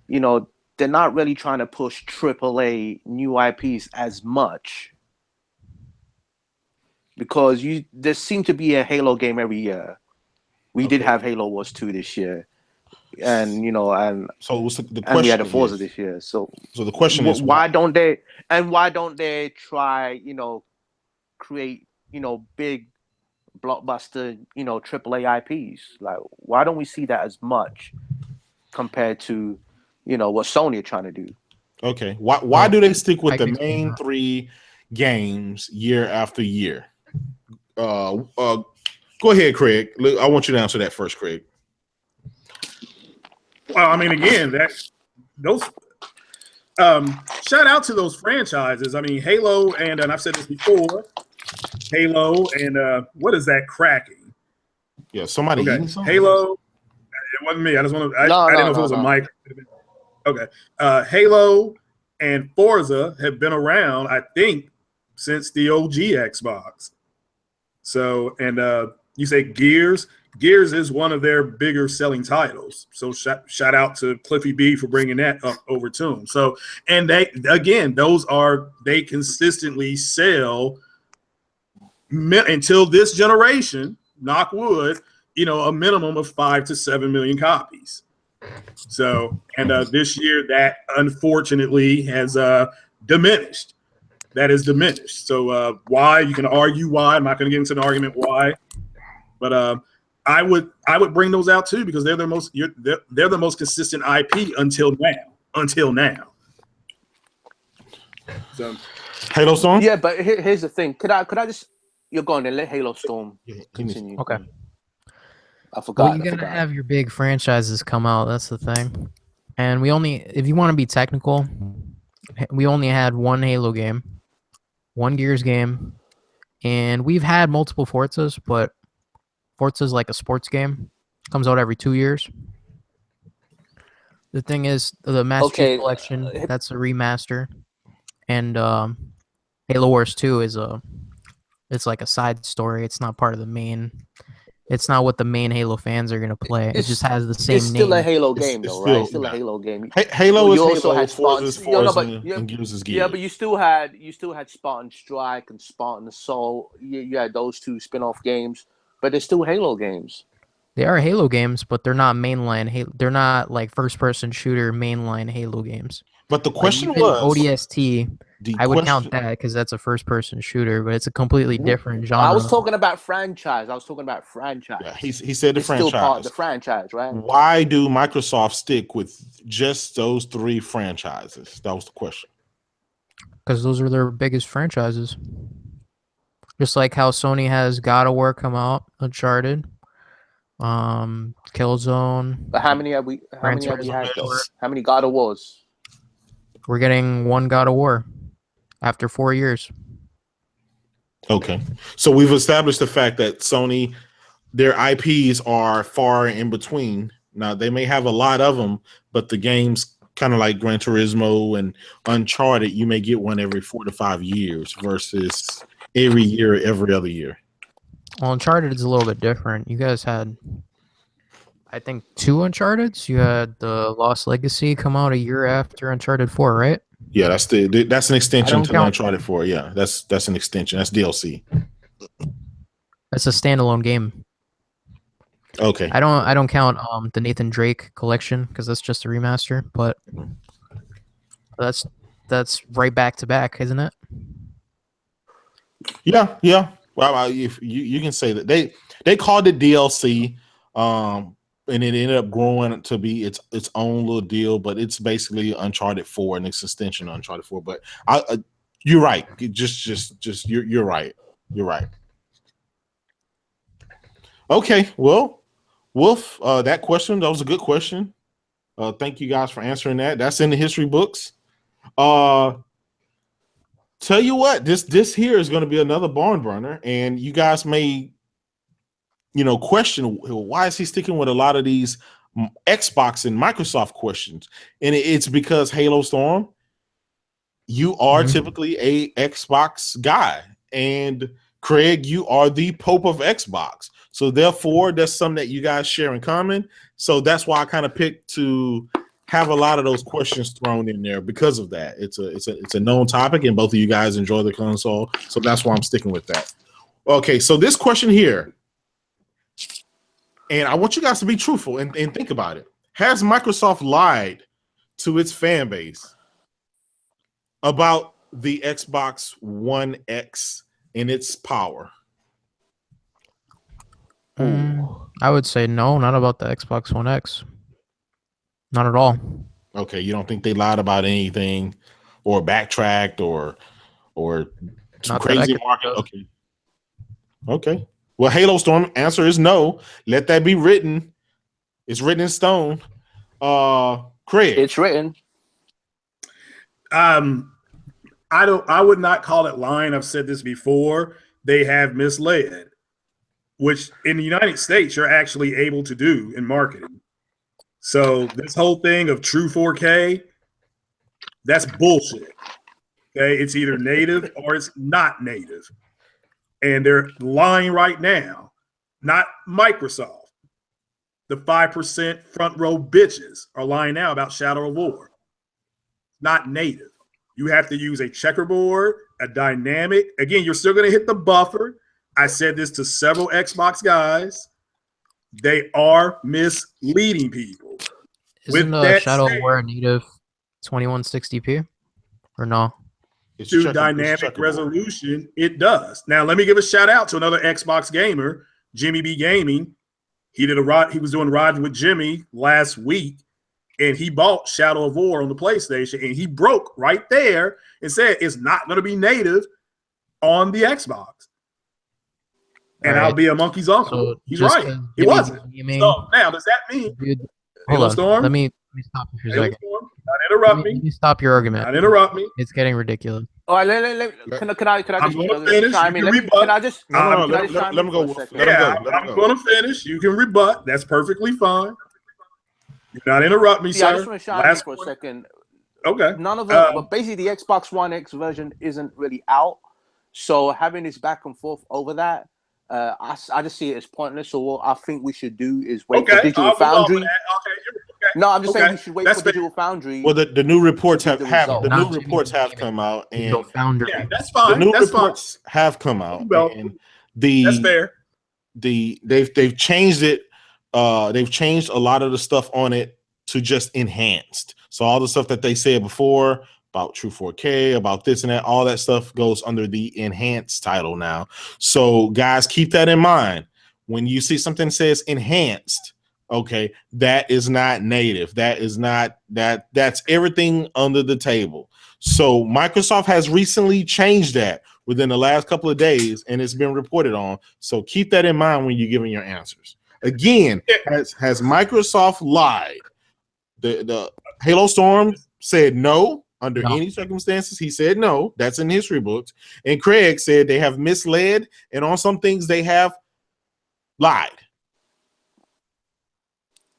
they're not really trying to push AAA new IPs as much. because there seemed to be a Halo game every year. We did have Halo Wars 2 this year, and so the question, and we had a Forza this year. So the question is why don't they try create big blockbuster AAA IPs? Like, why don't we see that as much compared to what Sony are trying to do? Okay, why do they stick with the main 3 games year after year? Go ahead, Craig. I want you to answer that first, Craig. Well, I mean, again, those shout out to those franchises. I mean, Halo and I've said this before, Halo and what is that cracking? Yeah, somebody eating something. Halo. It wasn't me. I just want to. I didn't know if it was a mic. Okay. Halo and Forza have been around, I think, since the OG Xbox. So, and you say Gears. Gears is one of their bigger selling titles. So shout out to Cliffy B for bringing that up over to them. So, and they consistently sell until this generation, knock wood, a minimum of 5 to 7 million copies. So, and this year that unfortunately has diminished. That is diminished. So why? You can argue why. I'm not going to get into an argument why, but I would bring those out too, because they're the most consistent IP until now. So, Halostorm. Yeah, but here's the thing. Could I just you're going and let Halostorm continue? Okay. I forgot. Well, you gotta have your big franchises come out. That's the thing. And if you want to be technical, we only had one Halo game, one Gears game, and we've had multiple Forzas, but Forza's like a sports game. It comes out every 2 years. The thing is, the Master Chief Collection, that's a remaster. And Halo Wars 2 it's like a side story. It's not part of the main. It's not what the main Halo fans are gonna play. It just has the same name. It's still a Halo game, though, right? It's still a Halo game. Halo is Halo, Forza's Forza, and Gears is Gears. Yeah, but you still had Spartan Strike and Spartan Assault. You had those 2 spin-off games, but they're still Halo games. They are Halo games, but they're not mainline. They're not like first-person shooter mainline Halo games. But the question was ODST. I would count that because that's a first-person shooter, but it's a completely different genre. I was talking about franchise. Yeah, he said the it's franchise. Still part of the franchise, right? Why do Microsoft stick with just those 3 franchises? That was the question. Because those are their biggest franchises. Just like how Sony has God of War come out, Uncharted, Killzone. But how many have we had? How many God of Wars? We're getting one God of War after 4 years. Okay. So we've established the fact that Sony, their IPs are far in between. Now, they may have a lot of them, but the games, kind of like Gran Turismo and Uncharted, you may get one every 4 to 5 years versus every year, every other year. Well, Uncharted is a little bit different. You guys had, I think, 2 Uncharteds. You had the Lost Legacy come out a year after Uncharted 4, right? Yeah, that's an extension to Uncharted 4. Yeah, that's an extension. That's DLC. That's a standalone game. Okay. I don't count the Nathan Drake collection because that's just a remaster, but that's right back to back, isn't it? Yeah. Well, if you can say that they called it DLC, and it ended up growing to be its own little deal, but it's basically Uncharted 4 and its extension of Uncharted 4. But you're right. You're right. You're right. Okay. Well, Wolf, that was a good question. Thank you guys for answering that. That's in the history books. Tell you what, this here is going to be another barn burner, and you guys may question why is he sticking with a lot of these Xbox and Microsoft questions, and it's because Halostorm, you are typically a Xbox guy, and Craig, you are the Pope of Xbox, so therefore that's something that you guys share in common. So that's why I kind of picked to have a lot of those questions thrown in there because of that. It's a known topic, and both of you guys enjoy the console, so that's why I'm sticking with that. Okay, so this question here, and I want you guys to be truthful and think about it. Has Microsoft lied to its fan base about the Xbox One X and its power? I would say no, not about the Xbox One X. Not at all. Okay, you don't think they lied about anything or backtracked or some Not crazy market? Okay. Okay. Well, Halostorm, answer is no. Let that be written. It's written in stone. Craig. It's written. I would not call it lying. I've said this before. They have misled, which in the United States you're actually able to do in marketing. So this whole thing of true 4K, that's bullshit. Okay, it's either native or it's not native. And they're lying right now. Not Microsoft. The 5% front row bitches are lying now about Shadow of War. Not native. You have to use a checkerboard, a dynamic. Again, you're still going to hit the buffer. I said this to several Xbox guys. They are misleading people. Isn't Shadow of War native 2160p or no? To dynamic resolution, it does. Now, let me give a shout out to another Xbox gamer, Jimmy B Gaming. He was doing Riding with Jimmy last week, and he bought Shadow of War on the PlayStation, and he broke right there and said it's not going to be native on the Xbox. And I'll be a monkey's uncle. So he's right. It wasn't. So now, does that mean? Hold on. Let me stop you for a second. Not interrupt me. Let me stop your argument. Not interrupt me. It's getting ridiculous. All right, can I just I'm going to finish. chime in? Let me just let me go. I'm going to finish. You can rebut. That's perfectly fine. Do not interrupt me, sir. I just want to chime in for a second. Okay. None of them, but basically the Xbox One X version isn't really out. So having this back and forth over that, I just see it as pointless. So what I think we should do is wait for Digital Foundry. No, I'm just saying we should wait for Digital Foundry. Well, the new reports have come out, and that's fine. The new reports have come out, and that's fair. They've changed it. They've changed a lot of the stuff on it to just enhanced. So all the stuff that they said before about true 4K, about this and that, all that stuff goes under the enhanced title now. So guys, keep that in mind. When you see something says enhanced, okay, that is not native. That is not that's everything under the table. So Microsoft has recently changed that within the last couple of days, and it's been reported on. So keep that in mind when you're giving your answers. Again, has Microsoft lied? The Halostorm said no. Under any circumstances, he said no. That's in history books. And Craig said they have misled, and on some things they have lied.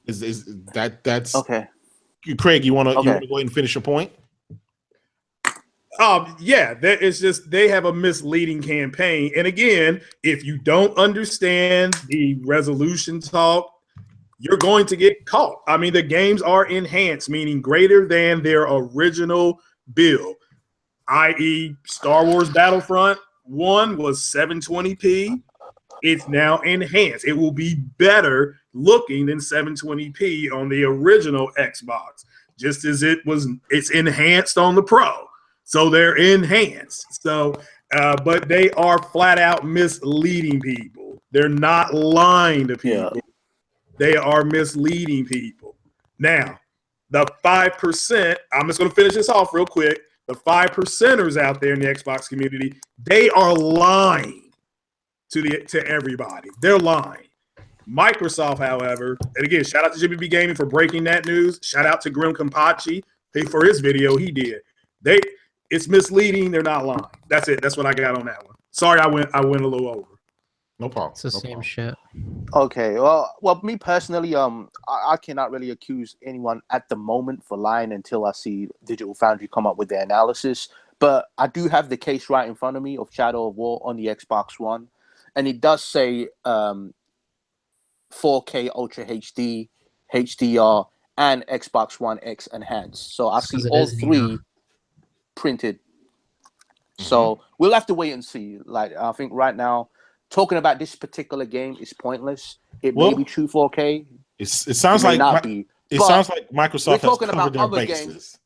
That's okay? Craig, you want to go ahead and finish your point? It's just they have a misleading campaign. And again, if you don't understand the resolution talk, you're going to get caught. I mean, the games are enhanced, meaning greater than their original build, i.e. Star Wars Battlefront 1 was 720p. It's now enhanced. It will be better looking than 720p on the original Xbox, just as it's enhanced on the Pro. So they're enhanced. So, but they are flat out misleading people. They're not lying to people. Yeah. They are misleading people. Now, the 5%, I'm just going to finish this off real quick. The 5%ers out there in the Xbox community, they are lying to everybody. They're lying. Microsoft, however, and again, shout out to Jimmy B Gaming for breaking that news. Shout out to Grim Kampachi for his video he did. It's misleading. They're not lying. That's it. That's what I got on that one. Sorry, I went a little over. No problem. It's the same shit. Okay. Well, me personally, I cannot really accuse anyone at the moment for lying until I see Digital Foundry come up with their analysis. But I do have the case right in front of me of Shadow of War on the Xbox One, and it does say 4K Ultra HD, HDR, and Xbox One X enhanced. So I see all three printed. So we'll have to wait and see. Like I think right now, talking about this particular game is pointless. It may be true 4K. It sounds like not be. It sounds like Microsoft has covered their bases.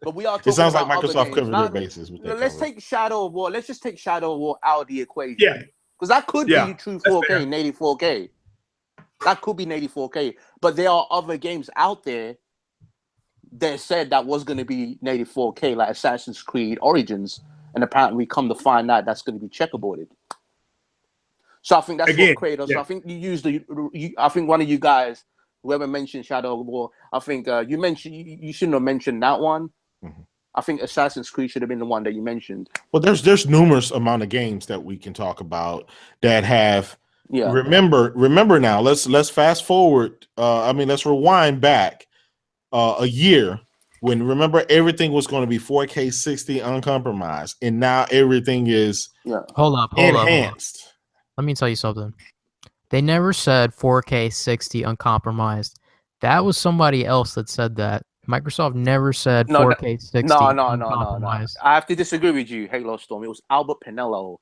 But we are talking it sounds about like Microsoft other covered their bases. Let's take Shadow of War. Let's just take Shadow of War out of the equation. Yeah. Because that could be true 4K, native 4K. That could be native 4K. But there are other games out there that said that was going to be native 4K, like Assassin's Creed Origins. And apparently we come to find out that's going to be checkerboarded. So I think that's what Kratos. Yeah. I think you used I think one of you guys, whoever mentioned Shadow of War, I think you mentioned you shouldn't have mentioned that one. Mm-hmm. I think Assassin's Creed should have been the one that you mentioned. Well, there's numerous amount of games that we can talk about that have. Yeah. Remember now. Let's fast forward. Let's rewind back a year when remember everything was going to be 4K 60 uncompromised, and now everything is hold up. enhanced. Let me tell you something. They never said 4K 60 uncompromised. That was somebody else that said that. Microsoft never said 4K 60 uncompromised. I have to disagree with you, Halostorm. It was Albert Pinello,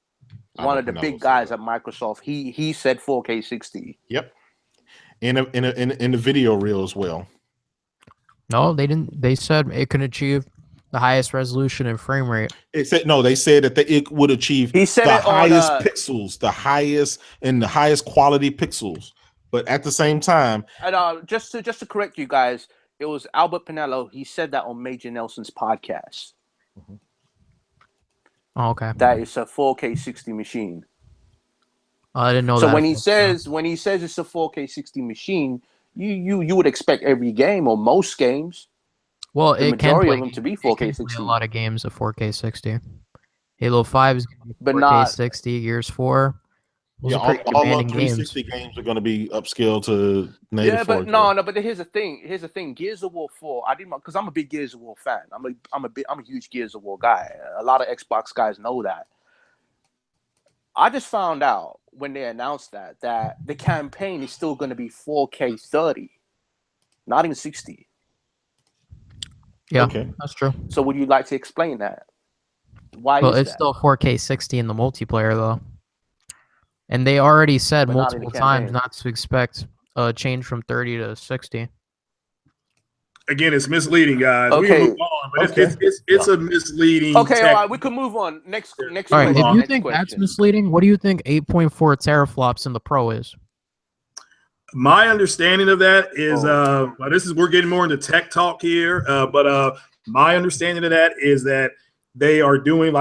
one of the big guys at Microsoft. He said 4K 60. Yep. In the video reel as well. No, they didn't. They said it can achieve the highest resolution and frame rate. They said that it would achieve the highest pixels, the highest quality pixels. But at the same time, and just to correct you guys, it was Albert Pinello. He said that on Major Nelson's podcast. Mm-hmm. Oh, okay. That is a 4K 60 machine. I didn't know that. So when he says it's a 4K 60 machine, you would expect every game or most games. Well, the majority of them to be 4K 60. A lot of games of 4K 60. Halo 5 is going to be 4K 60. Gears 4. Those all 360 games are going to be upscaled to native 4K. But here's the thing. Gears of War 4. I didn't because I'm a big Gears of War fan. I'm a huge Gears of War guy. A lot of Xbox guys know that. I just found out when they announced that the campaign is still going to be 4K 30, not even 60. Yeah, okay. That's true. So would you like to explain that? Why well, is it's still 4K 60 in the multiplayer, though. And they already said multiple times not to expect a change from 30 to 60. Again, it's misleading, guys. Okay. We can move on, but it's a misleading. Okay, all right, we can move on. Next all right, question. If you think that's misleading, what do you think 8.4 teraflops in the Pro is? My understanding of that is, we're getting more into tech talk here, but my understanding of that is that they are doing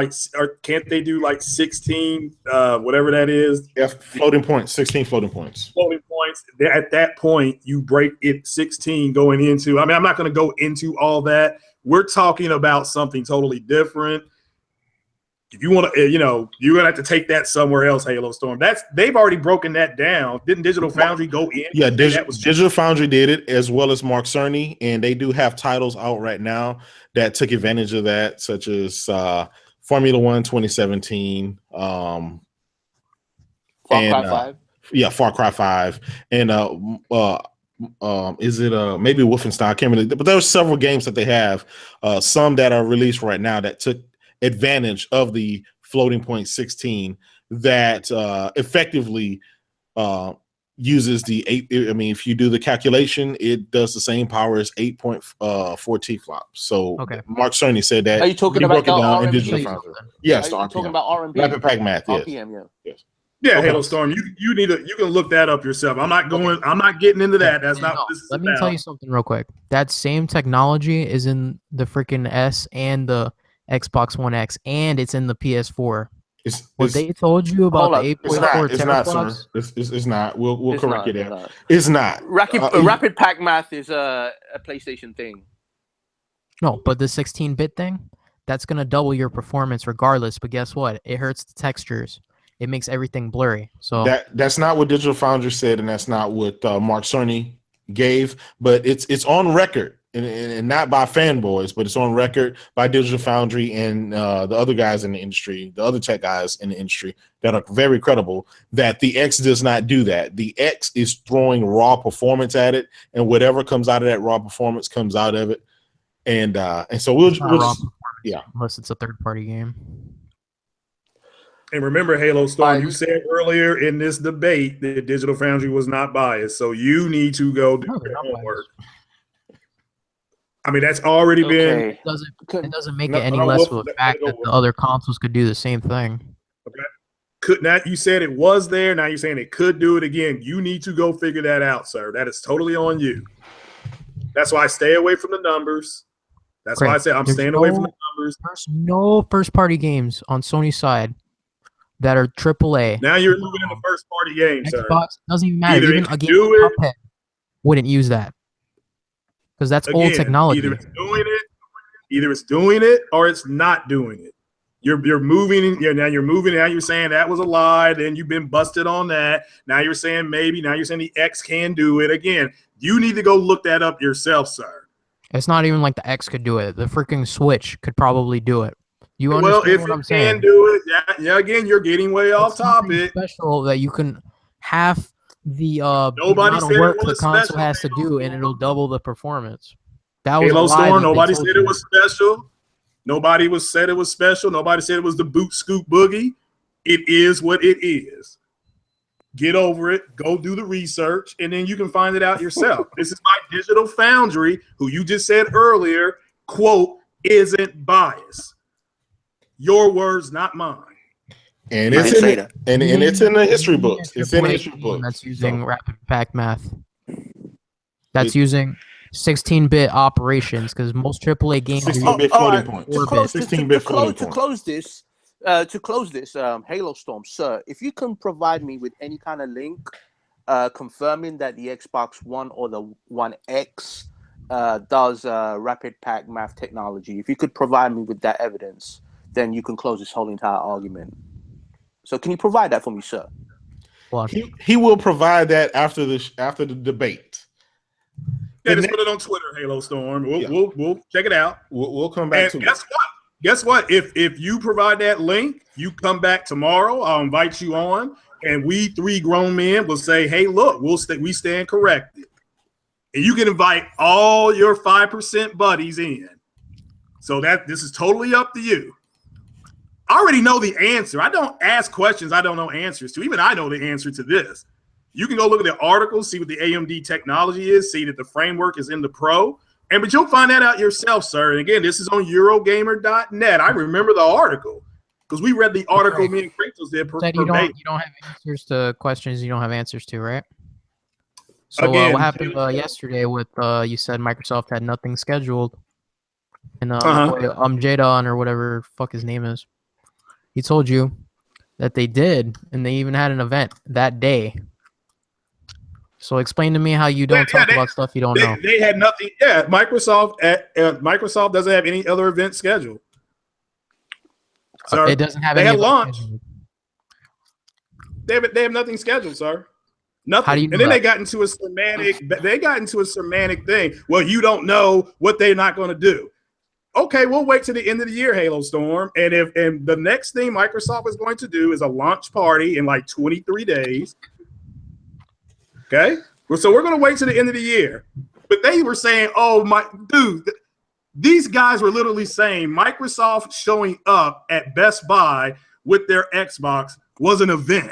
can't they do 16, whatever that is? Yeah, floating points, 16 floating points. Floating points. At that point, you break it 16 going into, I'm not going to go into all that. We're talking about something totally different. If you want to, you're gonna have to take that somewhere else, Halostorm. They've already broken that down. Didn't Digital Foundry go in? Yeah, Digital Foundry did it, as well as Mark Cerny, and they do have titles out right now that took advantage of that, such as Formula 1 2017, Far Cry 5. Yeah, Far Cry 5, and is it maybe Wolfenstein? I can't remember, but there are several games that they have, some that are released right now that took advantage of the floating point 16 that effectively uses the 8. If you do the calculation, it does the same power as 8.4 T-flops. So Mark Cerny said that. Are you talking about in Digital Foundry? Yes, are you talking about RMP? Rapid Pack Math. Yes. RPM, yes. Yeah, Halostorm. You can look that up yourself. I'm not getting into that. That's not what this is about. Let me tell you something real quick. That same technology is in the freaking S and the Xbox One X, and it's in the PS4. They told you about the 8.4 teraflops? It's not. We'll correct you there. It's not. Rapid Pack Math is a PlayStation thing. No, but the 16-bit thing, that's going to double your performance regardless. But guess what? It hurts the textures. It makes everything blurry. So that's not what Digital Foundry said, and that's not what Mark Cerny gave. But it's on record. And not by fanboys, but it's on record by Digital Foundry and the other guys in the industry, the other tech guys in the industry that are very credible, that the X does not do that. The X is throwing raw performance at it, and whatever comes out of that raw performance comes out of it. And so we'll just, unless it's a third-party game. And remember, Halostorm, you said earlier in this debate that Digital Foundry was not biased, so you need to go do your homework. I mean, that's already been. It doesn't make it any less of a fact that the other consoles could do the same thing. Okay. Could not. You said it was there. Now you're saying it could do it again. You need to go figure that out, sir. That is totally on you. That's why I stay away from the numbers. That's why I said I'm staying away from the numbers. There's no first-party games on Sony's side that are AAA. Now you're moving into first-party games, sir. Xbox doesn't even matter. Either even a game like Cuphead wouldn't use that because that's old technology. Either it's doing it, or it's not doing it. You're moving. Now you're moving. Now you're saying that was a lie. Then you've been busted on that. Now you're saying maybe. Now you're saying the X can do it again. You need to go look that up yourself, sir. It's not even like the X could do it. The freaking Switch could probably do it. You understand what I'm saying? Well, if it can do it, yeah. Again, you're getting way off topic. Special that you can half the nobody amount of work the console has to do, and it'll double the performance. That was Halostorm. Nobody said it was special. Nobody said it was special. Nobody said it was the boot scoop boogie. It is what it is. Get over it. Go do the research, and then you can find it out yourself. This is my Digital Foundry, who you just said earlier, quote, isn't biased. Your words, not mine. And it's in the history books. It's in the history books. That's using rapid pack math. That's using 16-bit operations because most AAA games 16-bit floating point. 16-bit floating point. To close this, Halostorm, sir, if you can provide me with any kind of link confirming that the Xbox One or the One X does rapid pack math technology, if you could provide me with that evidence, then you can close this whole entire argument. So can you provide that for me, sir? Well, he will provide that after the debate. Yeah, just put it on Twitter, Halostorm. We'll check it out. We'll come back to it. Guess what? If you provide that link, you come back tomorrow. I'll invite you on, and we three grown men will say, "Hey, look, we stand corrected," and you can invite all your 5% buddies in. So this is totally up to you. I already know the answer. I don't ask questions I don't know answers to. Even I know the answer to this. You can go look at the article, see what the AMD technology is, see that the framework is in the Pro, but you'll find that out yourself, sir. And again, this is on Eurogamer.net. I remember the article because we read the article me and Kratos did. You don't have answers to questions you don't have answers to, right? So again, what happened yesterday with you said Microsoft had nothing scheduled, and Jadon or whatever fuck his name is, he told you that they did, and they even had an event that day. So explain to me how you don't talk about stuff you don't know. They had nothing. Yeah, Microsoft doesn't have any other event scheduled. It doesn't have. They had launch. They have nothing scheduled, sir. Nothing. How do you know and then that? They got into a semantic. They got into a semantic thing. Well, you don't know what they're not going to do. Okay, we'll wait to the end of the year, Halostorm. And the next thing Microsoft is going to do is a launch party in like 23 days. Okay, so we're going to wait to the end of the year. But they were saying, oh, my dude, these guys were literally saying Microsoft showing up at Best Buy with their Xbox was an event.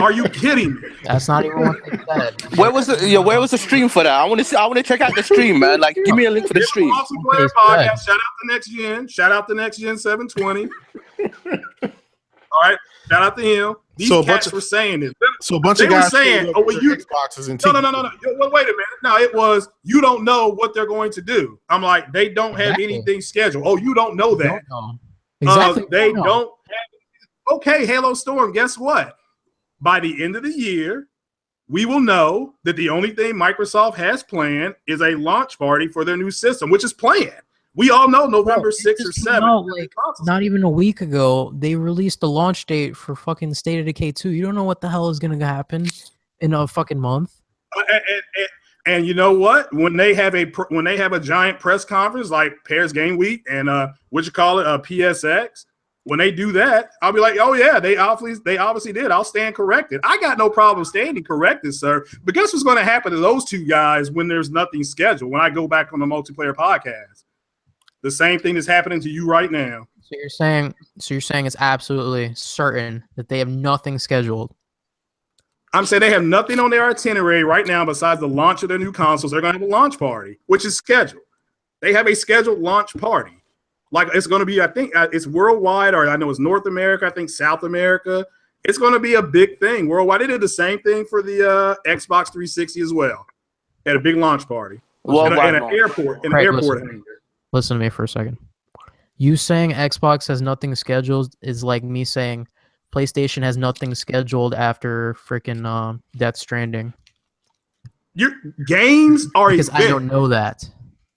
Are you kidding me? That's not even what they said. Where was the stream for that? I want to check out the stream, man. Like, give me a link for the stream. Awesome Player Podcast. Shout out to Next Gen. Shout out to Next Gen 720. All right. Shout out to him. These cats were saying this. So a bunch of guys were saying, "Oh, well, you Xboxes and no. Well, wait a minute. No, it was you don't know what they're going to do." I'm like, they don't have anything scheduled. Oh, you don't know that. Exactly. They don't have. Okay, Halostorm. Guess what? By the end of the year, we will know that the only thing Microsoft has planned is a launch party for their new system, which is planned. We all know November 6th or 7th. Like, not even a week ago, they released the launch date for fucking State of Decay 2. You don't know what the hell is going to happen in a fucking month. And you know what? When they have a giant press conference like Paris Game Week and PSX, when they do that, I'll be like, oh yeah, they obviously did. I'll stand corrected. I got no problem standing corrected, sir. But guess what's going to happen to those two guys when there's nothing scheduled? When I go back on the multiplayer podcast. The same thing is happening to you right now. So you're saying it's absolutely certain that they have nothing scheduled. I'm saying they have nothing on their itinerary right now besides the launch of their new consoles. They're going to have a launch party, which is scheduled. They have a scheduled launch party. Like it's going to be, I think it's worldwide, or I know it's North America, I think South America. It's going to be a big thing worldwide. They did the same thing for the Xbox 360 as well. They had a big launch party in an airport. In an airport hangar. Listen to me for a second. You saying Xbox has nothing scheduled is like me saying PlayStation has nothing scheduled after freaking Death Stranding. Your games are because events. I don't know that.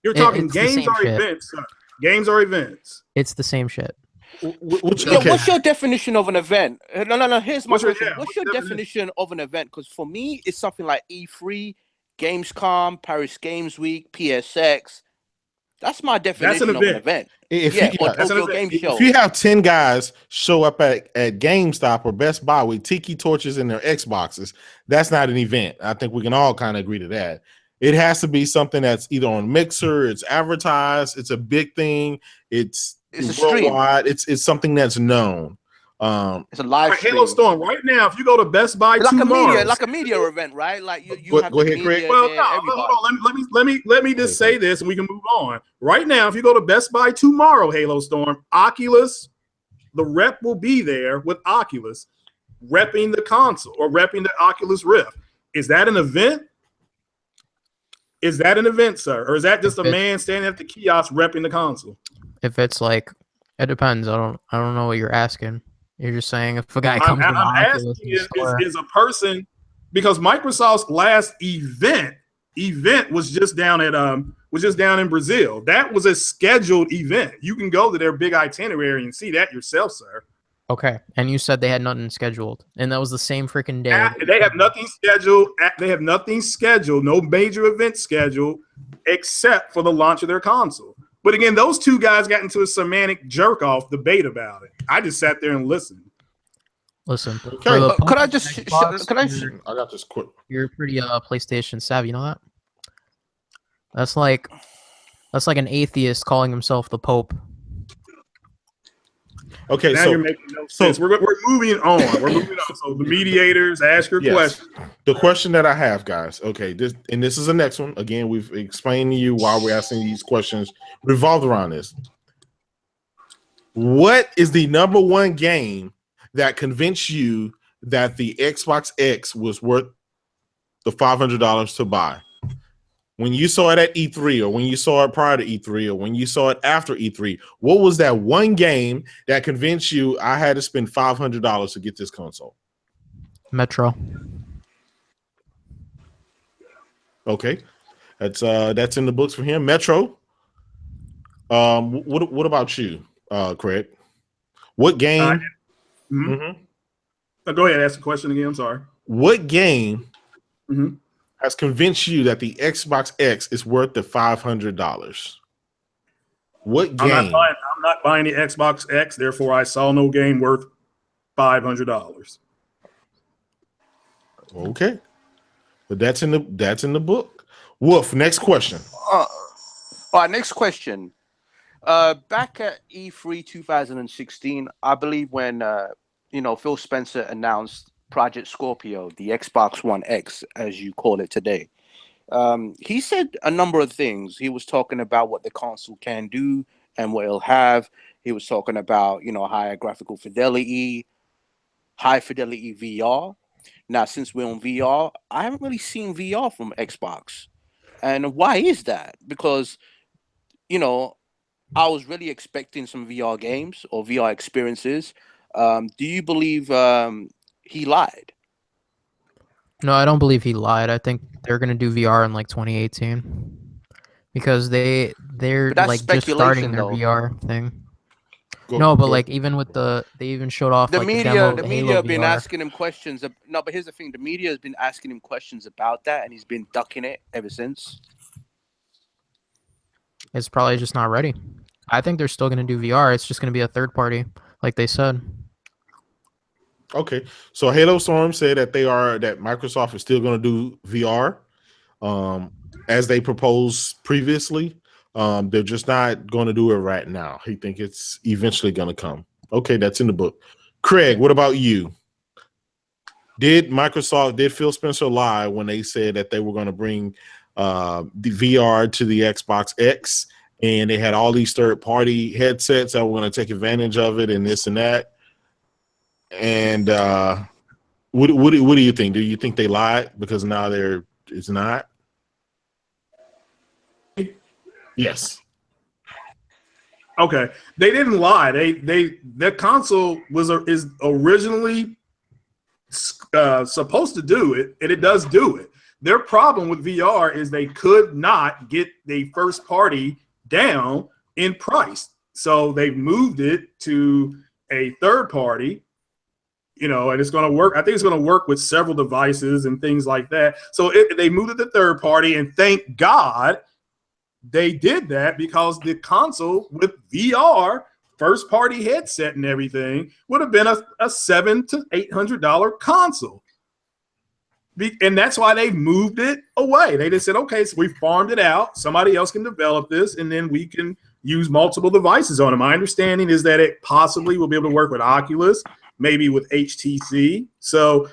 You're talking games are events. Sir. Games are events. It's the same shit. What's your definition of an event? No. Here's my question. What's your definition of an event? Because for me, it's something like E3, Gamescom, Paris Games Week, PSX. That's my definition of an event. If you have 10 guys show up at GameStop or Best Buy with tiki torches in their Xboxes, that's not an event. I think we can all kind of agree to that. It has to be something that's either on Mixer, it's advertised, it's a big thing, it's worldwide, it's something that's known. It's a live stream. Halostorm right now. If you go to Best Buy tomorrow, like a media event, right? Like you have go ahead, Craig. Well, no, hold on. Let me just say this, and we can move on. Right now, if you go to Best Buy tomorrow, Halostorm, Oculus, the rep will be there with Oculus, repping the console or repping the Oculus Rift. Is that an event? Is that an event, sir, or is that just a man standing at the kiosk repping the console? If it's like, it depends. I don't know what you're asking. You're just saying if a guy comes. I'm asking is a person, because Microsoft's last event was just down in Brazil. That was a scheduled event. You can go to their big itinerary and see that yourself, sir. Okay, and you said they had nothing scheduled, and that was the same freaking day. They have nothing scheduled. They have nothing scheduled. No major event scheduled except for the launch of their console. But again, those two guys got into a semantic jerk-off debate about it. I just sat there and listened. Listen, could I just? Xbox, I got this quick. You're pretty PlayStation savvy, you know that? That's like an atheist calling himself the Pope. Okay, now so you're making no sense. We're moving on. We're moving on. So the mediators, ask your question. The question that I have, guys. Okay, this is the next one. Again, we've explained to you why we're asking these questions revolved around this. What is the number one game that convinced you that the Xbox X was worth the $500 to buy? When you saw it at E3, or when you saw it prior to E3, or when you saw it after E3, what was that one game that convinced you I had to spend $500 to get this console? Metro. Okay, that's in the books for him. Metro. What about you, Craig? What game? Go ahead, ask the question again. I'm sorry. What game has convinced you that the Xbox X is worth the $500? What game? I'm not buying the Xbox X, therefore I saw no game worth $500. Okay, but that's in the book. Wolf, next question. All right, next question. Back at E3 2016, I believe when Phil Spencer announced Project Scorpio, the Xbox One X, as you call it today. He said a number of things. He was talking about what the console can do and what it'll have. He was talking about, higher graphical fidelity, high fidelity VR. Now, since we're on VR, I haven't really seen VR from Xbox. And why is that? Because, I was really expecting some VR games or VR experiences. Do you believe he lied? No, I don't believe he lied. I think they're gonna do VR in like 2018 because they're like just starting their VR thing. Like even with they even showed off the like media. The media have been asking him questions. No, but here's the thing: the media has been asking him questions about that, and he's been ducking it ever since. It's probably just not ready. I think they're still gonna do VR. It's just gonna be a third party, like they said. Okay, so Halostorm said that Microsoft is still going to do VR, as they proposed previously. They're just not going to do it right now. He think it's eventually going to come. Okay, that's in the book. Craig, what about you? Did Phil Spencer lie when they said that they were going to bring the VR to the Xbox X, and they had all these third-party headsets that were going to take advantage of it and this and that? And what do you think? Do you think they lied because now it's not? Yes. Okay, they didn't lie. Their console is originally supposed to do it, and it does do it. Their problem with VR is they could not get the first party down in price, so they've moved it to a third party. And it's going to work. I think it's going to work with several devices and things like that. So they moved it to third party, and thank God they did that, because the console with VR first party headset and everything would have been a $700 to $800 console. And that's why they moved it away. They just said, okay, so we farmed it out. Somebody else can develop this, and then we can use multiple devices on it. My understanding is that it possibly will be able to work with Oculus, maybe with HTC. So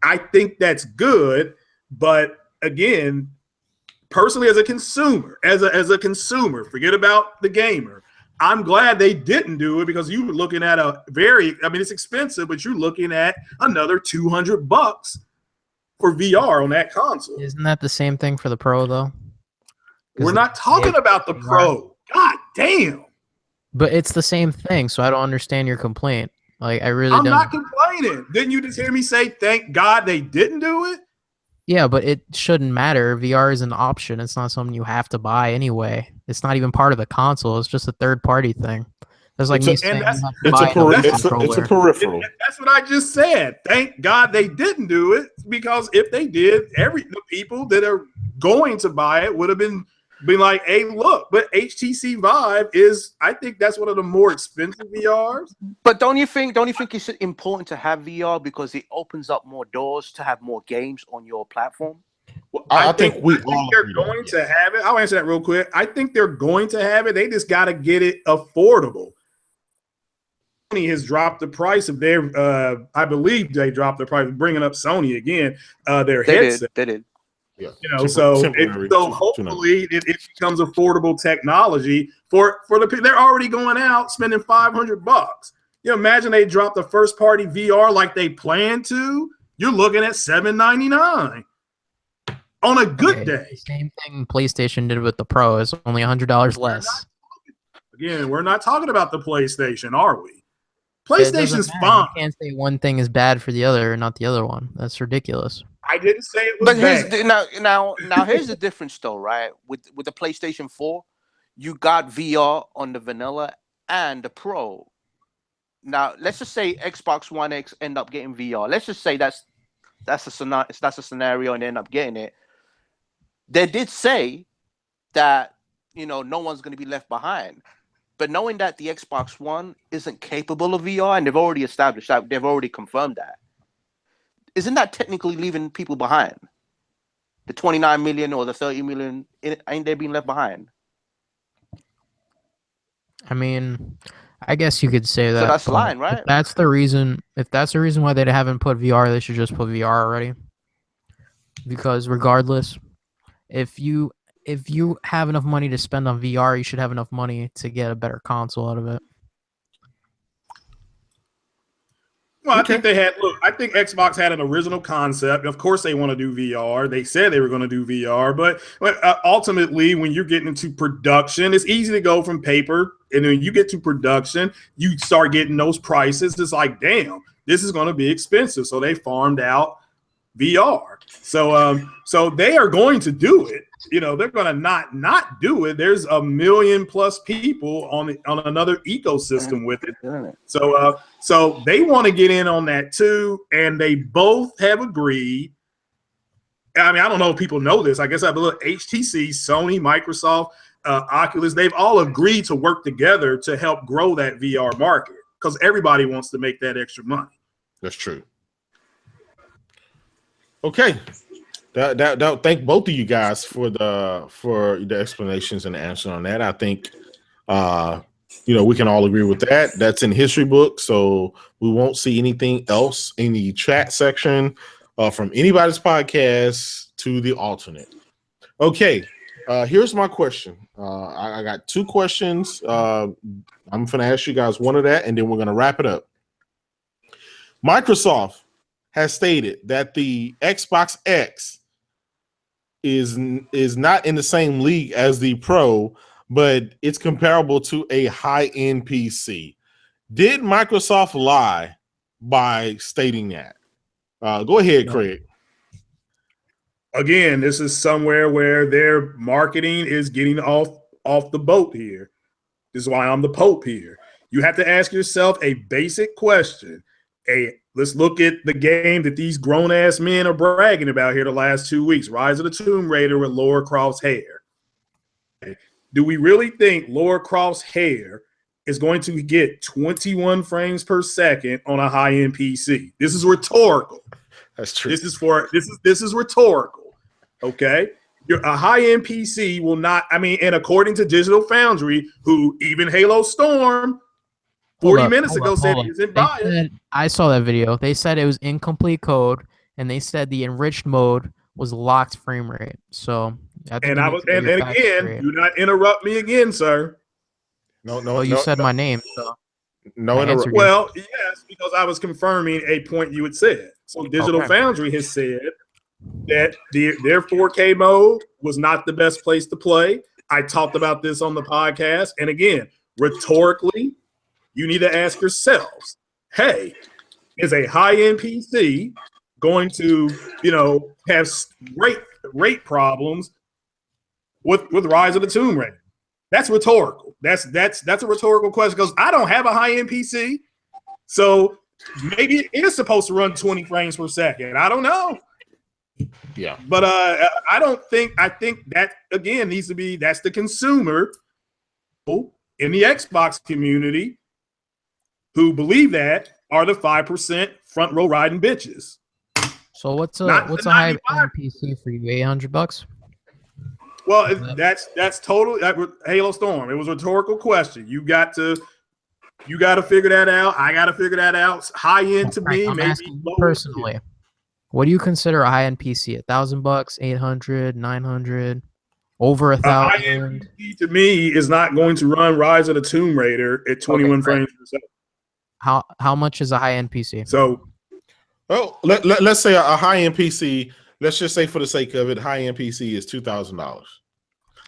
I think that's good. But again, personally, as a consumer, forget about the gamer. I'm glad they didn't do it, because you were looking at it's expensive, but you're looking at another $200 for VR on that console. Isn't that the same thing for the Pro, though? We're not talking about the Pro. God damn. But it's the same thing, so I don't understand your complaint. Like, I'm don't. Not complaining. Didn't you just hear me say, thank God they didn't do it? Yeah, but it shouldn't matter. VR is an option. It's not something you have to buy anyway. It's not even part of the console. It's just a third-party thing. That's like it's a peripheral. That's what I just said. Thank God they didn't do it, because if they did, the people that are going to buy it would have been like, hey, look. But HTC Vive is, I think that's one of the more expensive VRs. But don't you think it's important to have VR because it opens up more doors to have more games on your platform? Well, I think they're going to have it. I'll answer that real quick. I think they're going to have it. They just got to get it affordable. Sony has dropped the price of their, I believe they dropped the price, bringing up Sony again, their headset. They did. Yeah. So hopefully it becomes affordable technology for the people. They're already going out spending $500. Imagine they drop the first party VR like they plan to. You're looking at $799 on a good day. Same thing PlayStation did with the Pro. It's only $100 less. We're not talking about the PlayStation, are we? PlayStation's fine. You can't say one thing is bad for the other and not the other one. That's ridiculous. I didn't say it was bad. Now here's the difference though, right? With the PlayStation 4, you got VR on the vanilla and the Pro. Now let's just say Xbox One X end up getting VR. Let's just say that's a scenario and they end up getting it. They did say that no one's going to be left behind. But knowing that the Xbox One isn't capable of VR, and they've already established that, they've already confirmed that, isn't that technically leaving people behind? The 29 million or the 30 million, ain't they being left behind? I mean, I guess you could say that. So that's the line, right? If that's the reason why they haven't put VR, they should just put VR already. Because regardless, if you have enough money to spend on VR, you should have enough money to get a better console out of it. Well, I think I think Xbox had an original concept. Of course, they want to do VR. They said they were going to do VR, but ultimately, when you're getting into production, it's easy to go from paper, and when you get to production, you start getting those prices. It's like, damn, this is going to be expensive. So they farmed out VR. So they are going to do it. They're going to not do it. There's 1 million plus people on another ecosystem with it. So they want to get in on that too, and they both have agreed. I mean, I don't know if people know this. I guess I believe HTC, Sony, Microsoft, Oculus, they've all agreed to work together to help grow that VR market, because everybody wants to make that extra money. That's true. Okay. Thank both of you guys for the explanations and the answer on that. I think we can all agree with that. That's in history books, so we won't see anything else in the chat section from anybody's podcast to the alternate. Okay, here's my question. I got two questions. I'm going to ask you guys one of that, and then we're going to wrap it up. Microsoft has stated that the Xbox X is not in the same league as the Pro, but it's comparable to a high-end PC. Did Microsoft lie by stating that? Go ahead, Craig. Again, this is somewhere where their marketing is getting off the boat here. This is why I'm the Pope here. You have to ask yourself a basic question. Let's look at the game that these grown-ass men are bragging about here the last 2 weeks, Rise of the Tomb Raider with Lara Croft's hair. Do we really think Lara Croft's hair is going to get 21 frames per second on a high-end PC? This is rhetorical. That's true. This is rhetorical. Okay? A high-end PC will not, and according to Digital Foundry, who even Halostorm 40 minutes ago said it isn't biased. I saw that video. They said it was incomplete code, and they said the enriched mode was locked frame rate. So, and again, do not interrupt me again, sir. No. You said my name, so no interrupt. Well, yes, because I was confirming a point you had said. So, Digital Foundry has said that their 4K mode was not the best place to play. I talked about this on the podcast, and again, rhetorically, you need to ask yourselves, hey, is a high-end PC going to, have rate problems with Rise of the Tomb Raider? That's rhetorical. That's a rhetorical question because I don't have a high-end PC. So maybe it is supposed to run 20 frames per second. I don't know. Yeah. But I think that, again, needs to be, that's the consumer in the Xbox community who believe that are the 5% front row riding bitches. So what's a high-end PC for you? $800? Well, that's total Halostorm. It was a rhetorical question. You got to figure that out. I got to figure that out. High end to me, maybe personally. What do you consider a high-end PC? $1,000, $800, $900, over $1,000? High-end PC to me is not going to run Rise of the Tomb Raider at 21 frames per second. How much is a high-end PC? So, let's say a high-end PC. Let's just say, for the sake of it, high-end PC is $2,000.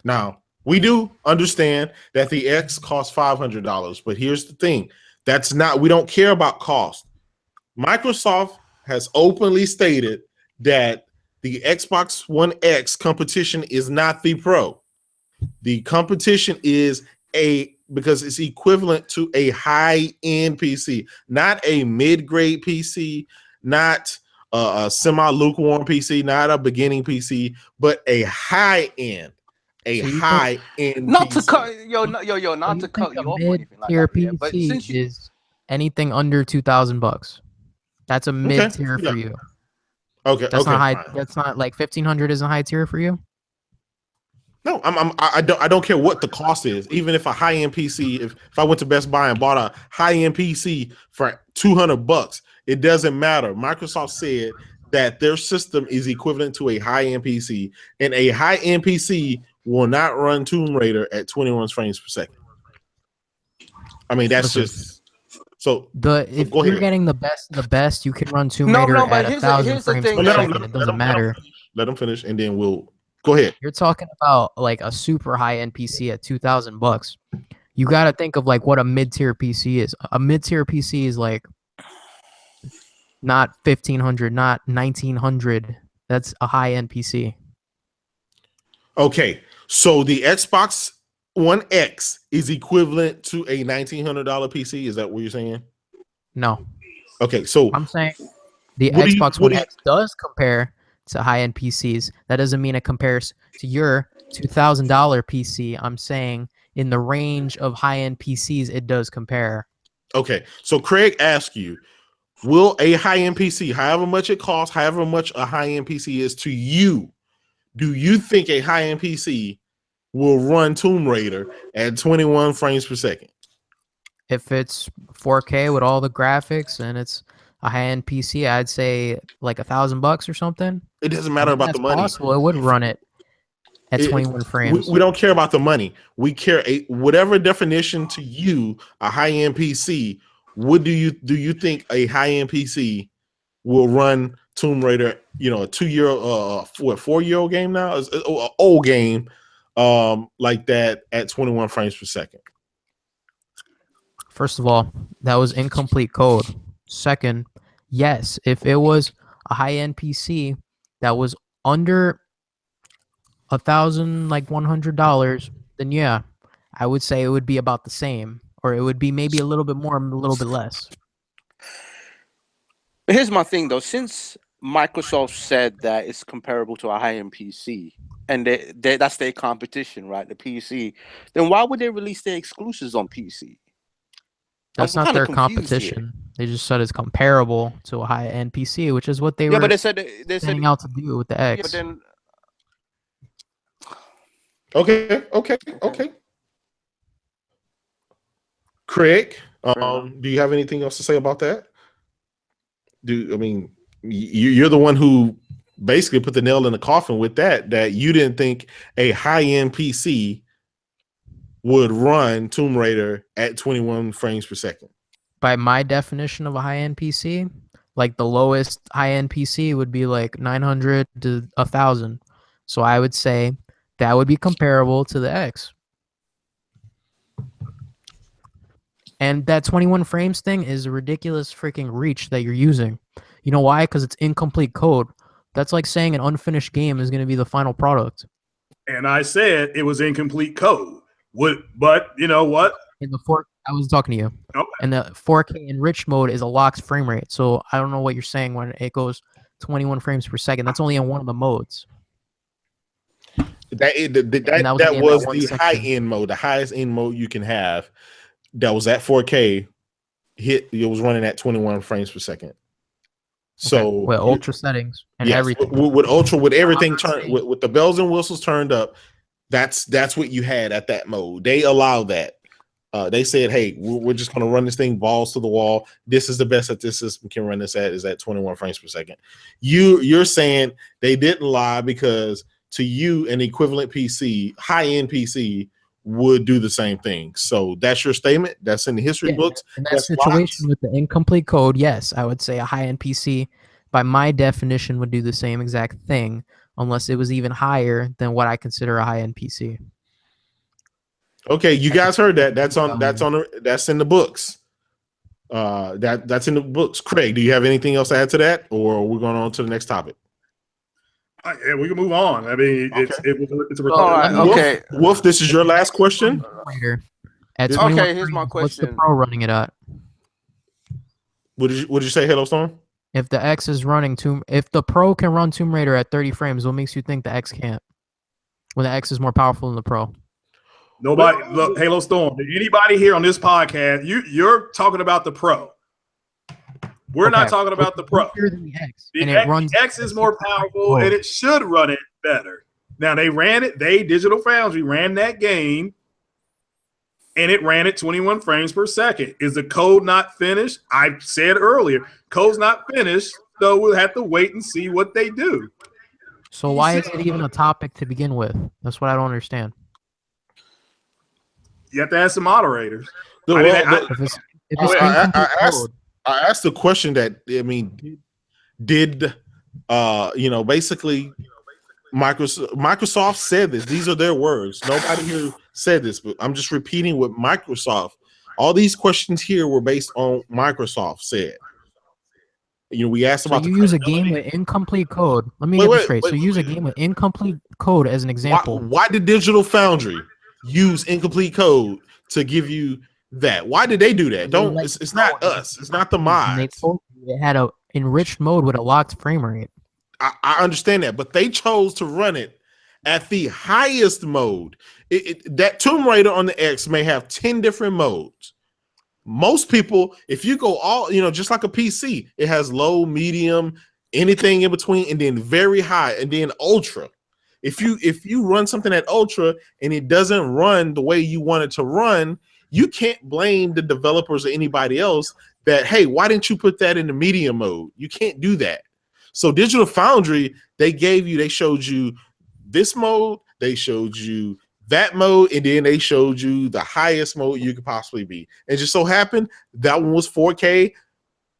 Now, we do understand that the X costs $500, but here's the thing: we don't care about cost. Microsoft has openly stated that the Xbox One X competition is not the Pro. The competition is because it's equivalent to a high-end PC, not a mid-grade PC, not a semi-lukewarm PC, not a beginning PC, but a high-end, high-end. Not PC. to cut, not to cut you off or anything like that. PC but since is anything under $2,000. That's a mid-tier for you. Okay, that's not high. Fine. That's not like 1,500 isn't high tier for you. No, I don't care what the cost is. Even if a high-end PC, if I went to Best Buy and bought a high-end PC for $200, it doesn't matter. Microsoft said that their system is equivalent to a high-end PC, and a high-end PC will not run Tomb Raider at 21 frames per second. I mean, that's just so. If you're getting the best, you can run Tomb Raider at 1,000 frames per second. It doesn't matter. Let them finish, and then we'll. Go ahead. You're talking about like a super high-end PC at $2,000. You got to think of like what a mid-tier PC is. A mid-tier PC is like not 1,500, not 1,900. That's a high-end PC. Okay, so the Xbox One X is equivalent to a $1,900 PC. Is that what you're saying? No. Okay, so I'm saying the Xbox One X does compare to high-end PCs. That doesn't mean it compares to your $2,000 PC. I'm saying in the range of high-end PCs, it does compare. Okay, so Craig asked you, will a high-end PC, however much it costs, however much a high-end PC is to you, do you think a high-end PC will run Tomb Raider at 21 frames per second? If it's 4K with all the graphics and it's a high-end PC, I'd say like $1,000 or something. It doesn't matter about the money. Possible. It would run it at 21 frames. We don't care about the money. We care whatever definition to you a high-end PC. What do you think a high-end PC will run Tomb Raider? You know, a 4-year-old game now, is an old game like that at 21 frames per second. First of all, that was incomplete code. Second, yes, if it was a high-end PC that was under $1,100, then yeah, I would say it would be about the same, or it would be maybe a little bit more, a little bit less. But here's my thing, though. Since Microsoft said that it's comparable to a high-end PC, and that's their competition, right? The PC. Then why would they release their exclusives on PC? That's not their competition. They just said it's comparable to a high-end PC, which is what they were but they said setting out to do with the X. Yeah, but then... Okay. Craig, do you have anything else to say about that? You're the one who basically put the nail in the coffin with that you didn't think a high-end PC would run Tomb Raider at 21 frames per second. By my definition of a high-end PC, like the lowest high-end PC would be like 900 to 1,000. So I would say that would be comparable to the X. And that 21 frames thing is a ridiculous freaking reach that you're using. You know why? Because it's incomplete code. That's like saying an unfinished game is going to be the final product. And I said it was incomplete code. But you know what? In the I was talking to you. Okay. And the 4K enriched mode is a locked frame rate. So I don't know what you're saying when it goes 21 frames per second. That's only in one of the modes. That was the high-end mode, the highest end mode you can have. That was at 4K. It was running at 21 frames per second. So with ultra settings and everything. With ultra, with everything turned, with the bells and whistles turned up. That's what you had at that mode. They allowed that. They said, "Hey, we're just going to run this thing balls to the wall. This is the best that this system can run this at, is at 21 frames per second." You're saying they didn't lie, because to you, an equivalent PC, high-end PC, would do the same thing. So that's your statement. That's in the history books. In that situation with the incomplete code, yes, I would say a high-end PC, by my definition, would do the same exact thing, unless it was even higher than what I consider a high-end PC. Okay, you guys heard that. That's in the books. That's in the books. Craig, do you have anything else to add to that, or are we going on to the next topic? Yeah, we can move on. I mean, it's a all right. Okay, Wolf, this is your last question. Okay, here's my question. What's the Pro running it at? What did you say, Halostorm? If the X is running if the Pro can run Tomb Raider at 30 frames, what makes you think the X can't? When the X is more powerful than the Pro. Nobody, look, Halostorm. Anybody here on this podcast, you're talking about the Pro. We're not talking about the Pro. The X, the X is more powerful, and it should run it better. Now, Digital Foundry ran that game, and it ran at 21 frames per second. Is the code not finished? I said earlier, code's not finished, so we'll have to wait and see what they do. So why is it even a topic to begin with? That's what I don't understand. You have to ask the moderators. I asked the question that, did basically Microsoft said this. These are their words. Nobody here said this, but I'm just repeating what Microsoft. All these questions here were based on Microsoft said. We asked about. So you use a game with incomplete code. Let me get this straight. So you use a game with incomplete code as an example. Why did Digital Foundry use incomplete code to give you that? Why did they do that? It's not us. It's not the mods. They told you it had a enriched mode with a locked frame rate. I understand that, but they chose to run it at the highest mode. That Tomb Raider on the X may have 10 different modes. Most people, if you go all, just like a PC, it has low, medium, anything in between, and then very high, and then ultra. If you run something at ultra and it doesn't run the way you want it to run, you can't blame the developers or anybody else that, hey, why didn't you put that in the medium mode? You can't do that. So Digital Foundry, they showed you this mode, they showed you that mode, and then they showed you the highest mode you could possibly be. And just so happened that one was 4K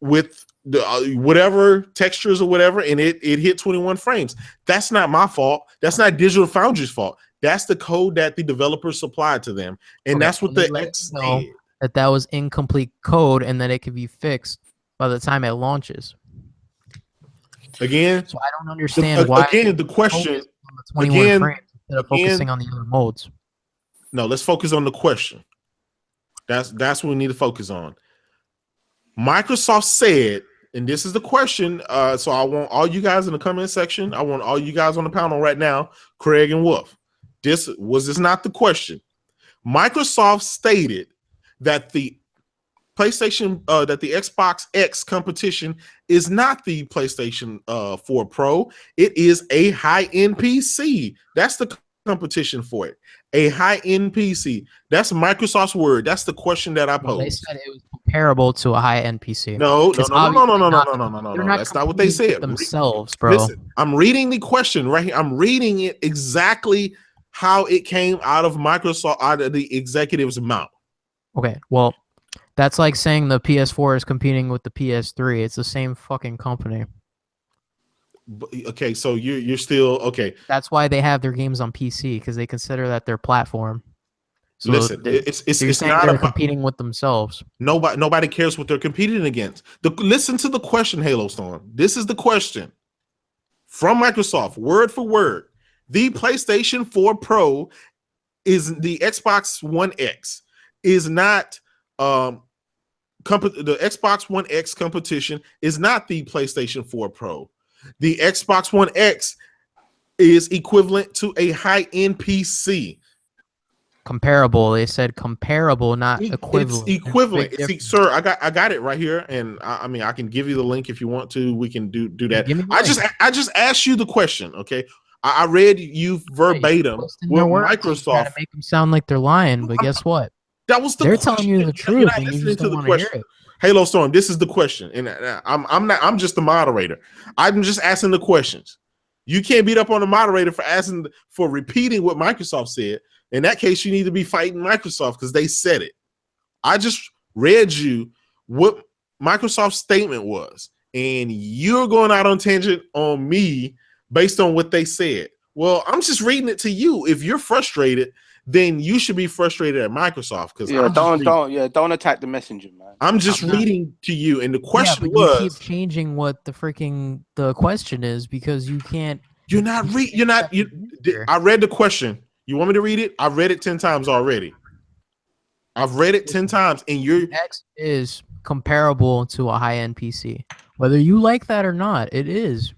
with the whatever textures or whatever, and it hit 21 frames. That's not my fault. That's not Digital Foundry's fault. That's the code that the developers supplied to them, and that's what the X did. That was incomplete code, and that it could be fixed by the time it launches. Again, so I don't understand why. Again, the question. On the 21 frames instead of focusing on the other modes. No, let's focus on the question. That's what we need to focus on. Microsoft said, and this is the question. So I want all you guys in the comment section. I want all you guys on the panel right now, Craig and Wolf. This not the question. Microsoft stated that the PlayStation, that the Xbox X competition is not the PlayStation 4 Pro. It is a high-end PC. That's the competition for it. A high-end PC. That's Microsoft's word. That's the question that I posed. They said it was comparable to a high-end PC. No. That's not what they said. Themselves, bro. Listen, I'm reading the question right here. I'm reading it exactly how it came out of Microsoft, out of the executive's mouth. Okay, well, that's like saying the PS4 is competing with the PS3. It's the same fucking company. Okay, so you're still okay. That's why they have their games on PC, because they consider that their platform. So listen, it's not they're competing with themselves. Nobody cares what they're competing against. Listen to the question, Halostorm. This is the question from Microsoft, word for word. The PlayStation 4 Pro is the Xbox One X is not the Xbox One X competition is not the PlayStation 4 Pro. The Xbox One X is equivalent to a high-end PC. Comparable. They said comparable, not equivalent. It's equivalent. See, sir, I got it right here, and I mean I can give you the link if you want to. We can do that. I just asked you the question, okay? I read you verbatim with Microsoft. To make them sound like they're lying, but guess what? That was they're telling you the truth, and you just don't want to hear it. Halostorm, this is the question, and I'm just the moderator. I'm just asking the questions. You can't beat up on the moderator for repeating what Microsoft said. In that case, you need to be fighting Microsoft because they said it. I just read you what Microsoft's statement was, and you're going out on tangent on me based on what they said. Well, I'm just reading it to you. If you're frustrated, then you should be frustrated at Microsoft because don't attack the messenger, man. I'm just reading to you, and the question was, you keep changing what the question is because you can't. I read the question. You want me to read it? I read it 10 times already. I've read it 10 times, and X is comparable to a high-end PC. Whether you like that or not, it is.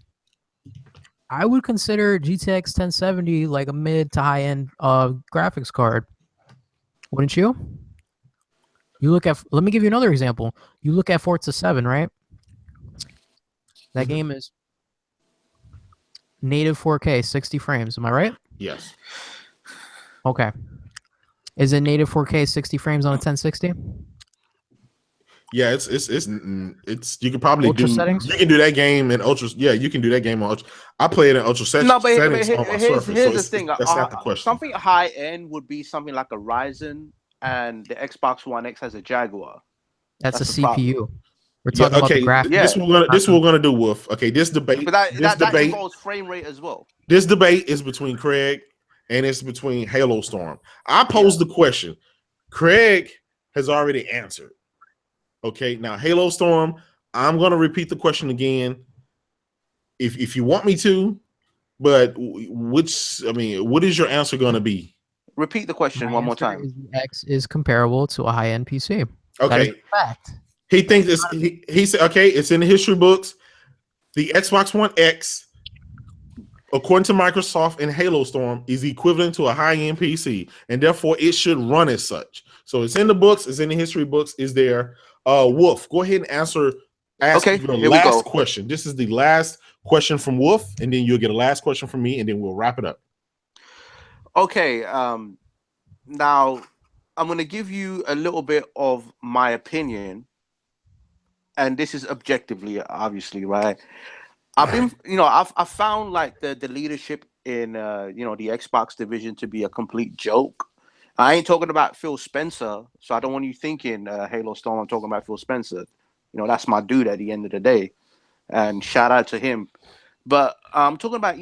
I would consider GTX 1070 like a mid to high-end graphics card. Wouldn't you? Let me give you another example. You look at Forza 7, right? That game is native 4K, 60 frames. Am I right? Yes. Okay. Is it native 4K, 60 frames on a 1060? Yeah, it's you can probably ultra settings. You can do that game in ultra. Yeah, you can do that game on ultra. I play it in ultra settings. No, but here's the thing. That's not the question. Something high end would be something like a Ryzen, and the Xbox One X has a Jaguar. That's a CPU. Problem. We're talking about the graphics. Yeah. This is what we're gonna do, Wolf. Okay, this debate. But that involves frame rate as well. This debate is between Craig and it's between Halostorm. I posed the question. Craig has already answered. Okay, now Halostorm, I'm gonna repeat the question again, if you want me to, but what is your answer gonna be? Repeat the question one more time. X is comparable to a high-end PC. Okay, that is a fact. He thinks it's he said okay, it's in the history books. The Xbox One X, according to Microsoft and Halostorm, is equivalent to a high-end PC, and therefore it should run as such. So it's in the books. It's in the history books. Is there? Wolf, go ahead and ask your last question. This is the last question from Wolf, and then you'll get a last question from me, and then we'll wrap it up. Okay. Now I'm going to give you a little bit of my opinion, and this is objectively, obviously, right? I've been, I've found like the leadership in, the Xbox division to be a complete joke. I ain't talking about Phil Spencer, so I don't want you thinking Halostorm. I'm talking about Phil Spencer. That's my dude at the end of the day, and shout out to him. But I'm talking about,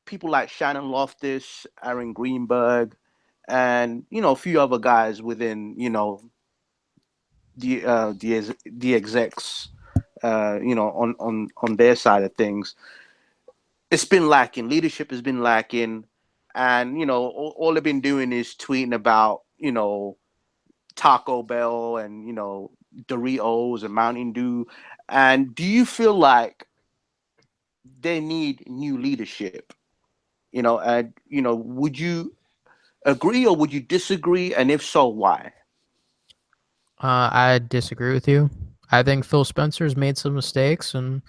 people like Shannon Loftus, Aaron Greenberg, and a few other guys within, the execs, on their side of things. It's been lacking. Leadership has been lacking. And, all they've been doing is tweeting about, Taco Bell and, Doritos and Mountain Dew. And do you feel like they need new leadership? Would you agree or would you disagree? And if so, why? I disagree with you. I think Phil Spencer's made some mistakes, and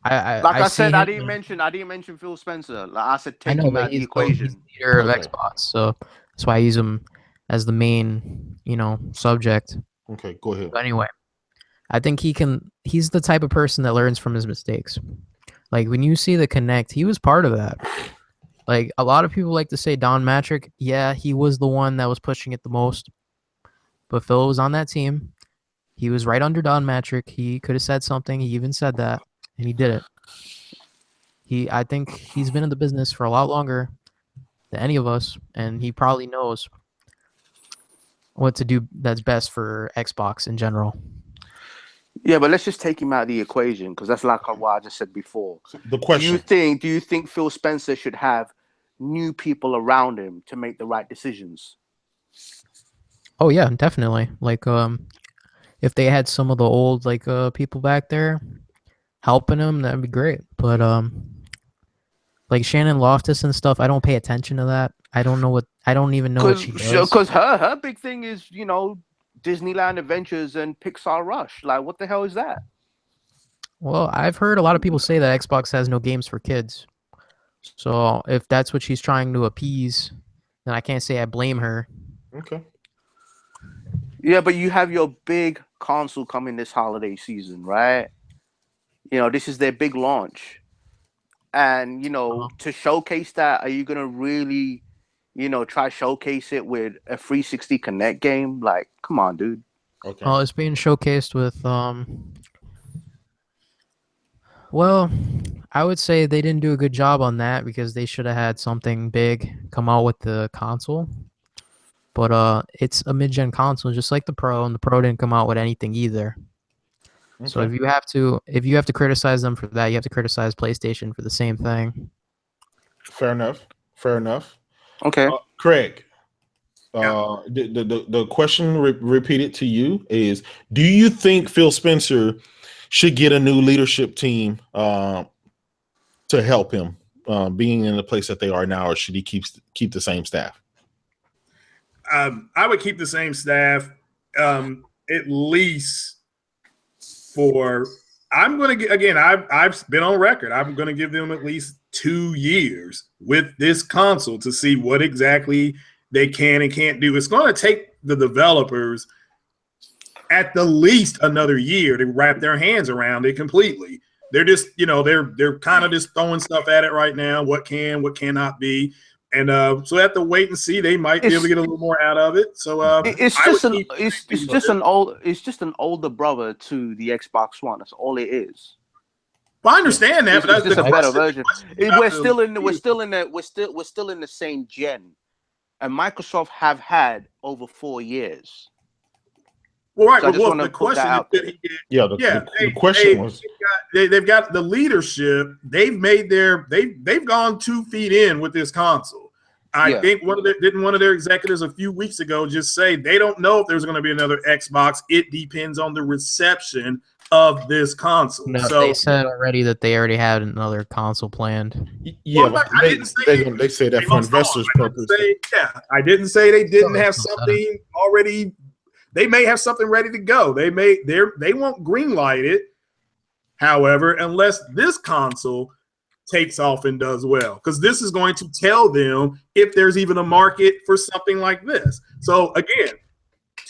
I said, I didn't mention Phil Spencer. Like I said, take him out of the equation. He's the leader of Xbox, so that's why I use him as the main, subject. Okay, go ahead. But anyway, I think he's the type of person that learns from his mistakes. Like when you see the Connect, he was part of that. Like a lot of people like to say Don Matrick, yeah, he was the one that was pushing it the most. But Phil was on that team. He was right under Don Matrick. He could have said something. He even said that, and he did it. I think he's been in the business for a lot longer than any of us, and he probably knows what to do that's best for Xbox in general. Yeah, but let's just take him out of the equation because that's like what I just said before. The question: Do you think Phil Spencer should have new people around him to make the right decisions? Oh yeah, definitely. Like if they had some of the old people back there helping him, that'd be great. But like Shannon Loftus and stuff, I don't pay attention to that. I don't even know what she does. Because her big thing is, Disneyland Adventures and Pixar Rush. Like, what the hell is that? Well, I've heard a lot of people say that Xbox has no games for kids. So if that's what she's trying to appease, then I can't say I blame her. Okay. Yeah, but you have your big console coming this holiday season, right? This is their big launch. And, to showcase that, are you going to really, try showcase it with a 360 Connect game? Like, come on, dude. Okay. Well, it's being showcased with, well, I would say they didn't do a good job on that because they should have had something big come out with the console. But it's a mid-gen console, just like the Pro, and the Pro didn't come out with anything either. Okay. So if you have to criticize them for that, you have to criticize PlayStation for the same thing. Fair enough. Okay, Craig. The question repeated to you is: do you think Phil Spencer should get a new leadership team to help him being in the place that they are now, or should he keep the same staff? I would keep the same staff, at least for. I'm going to get again. I've been on record. I'm going to give them at least 2 years with this console to see what exactly they can and can't do. It's going to take the developers at the least another year to wrap their hands around it completely. They're just, they're kind of just throwing stuff at it right now. What can, what cannot be. And so we have to wait and see. They might be able to get a little more out of it. So it's just an older brother to the Xbox One. That's all it is. Well, I understand that, but it's just a better version. We're still in the same gen, and Microsoft have had over 4 years. Well, right. So well, the question the question was they've got the leadership. They've gone 2 feet in with this console. I think one of their executives a few weeks ago just say they don't know if there's going to be another Xbox. It depends on the reception of this console. No, so they said already that they already had another console planned. Yeah, well, they say that for investors' purpose. I didn't say they didn't have something already. They may have something ready to go. They won't greenlight it. However, unless this console takes off and does well, because this is going to tell them if there's even a market for something like this. So again,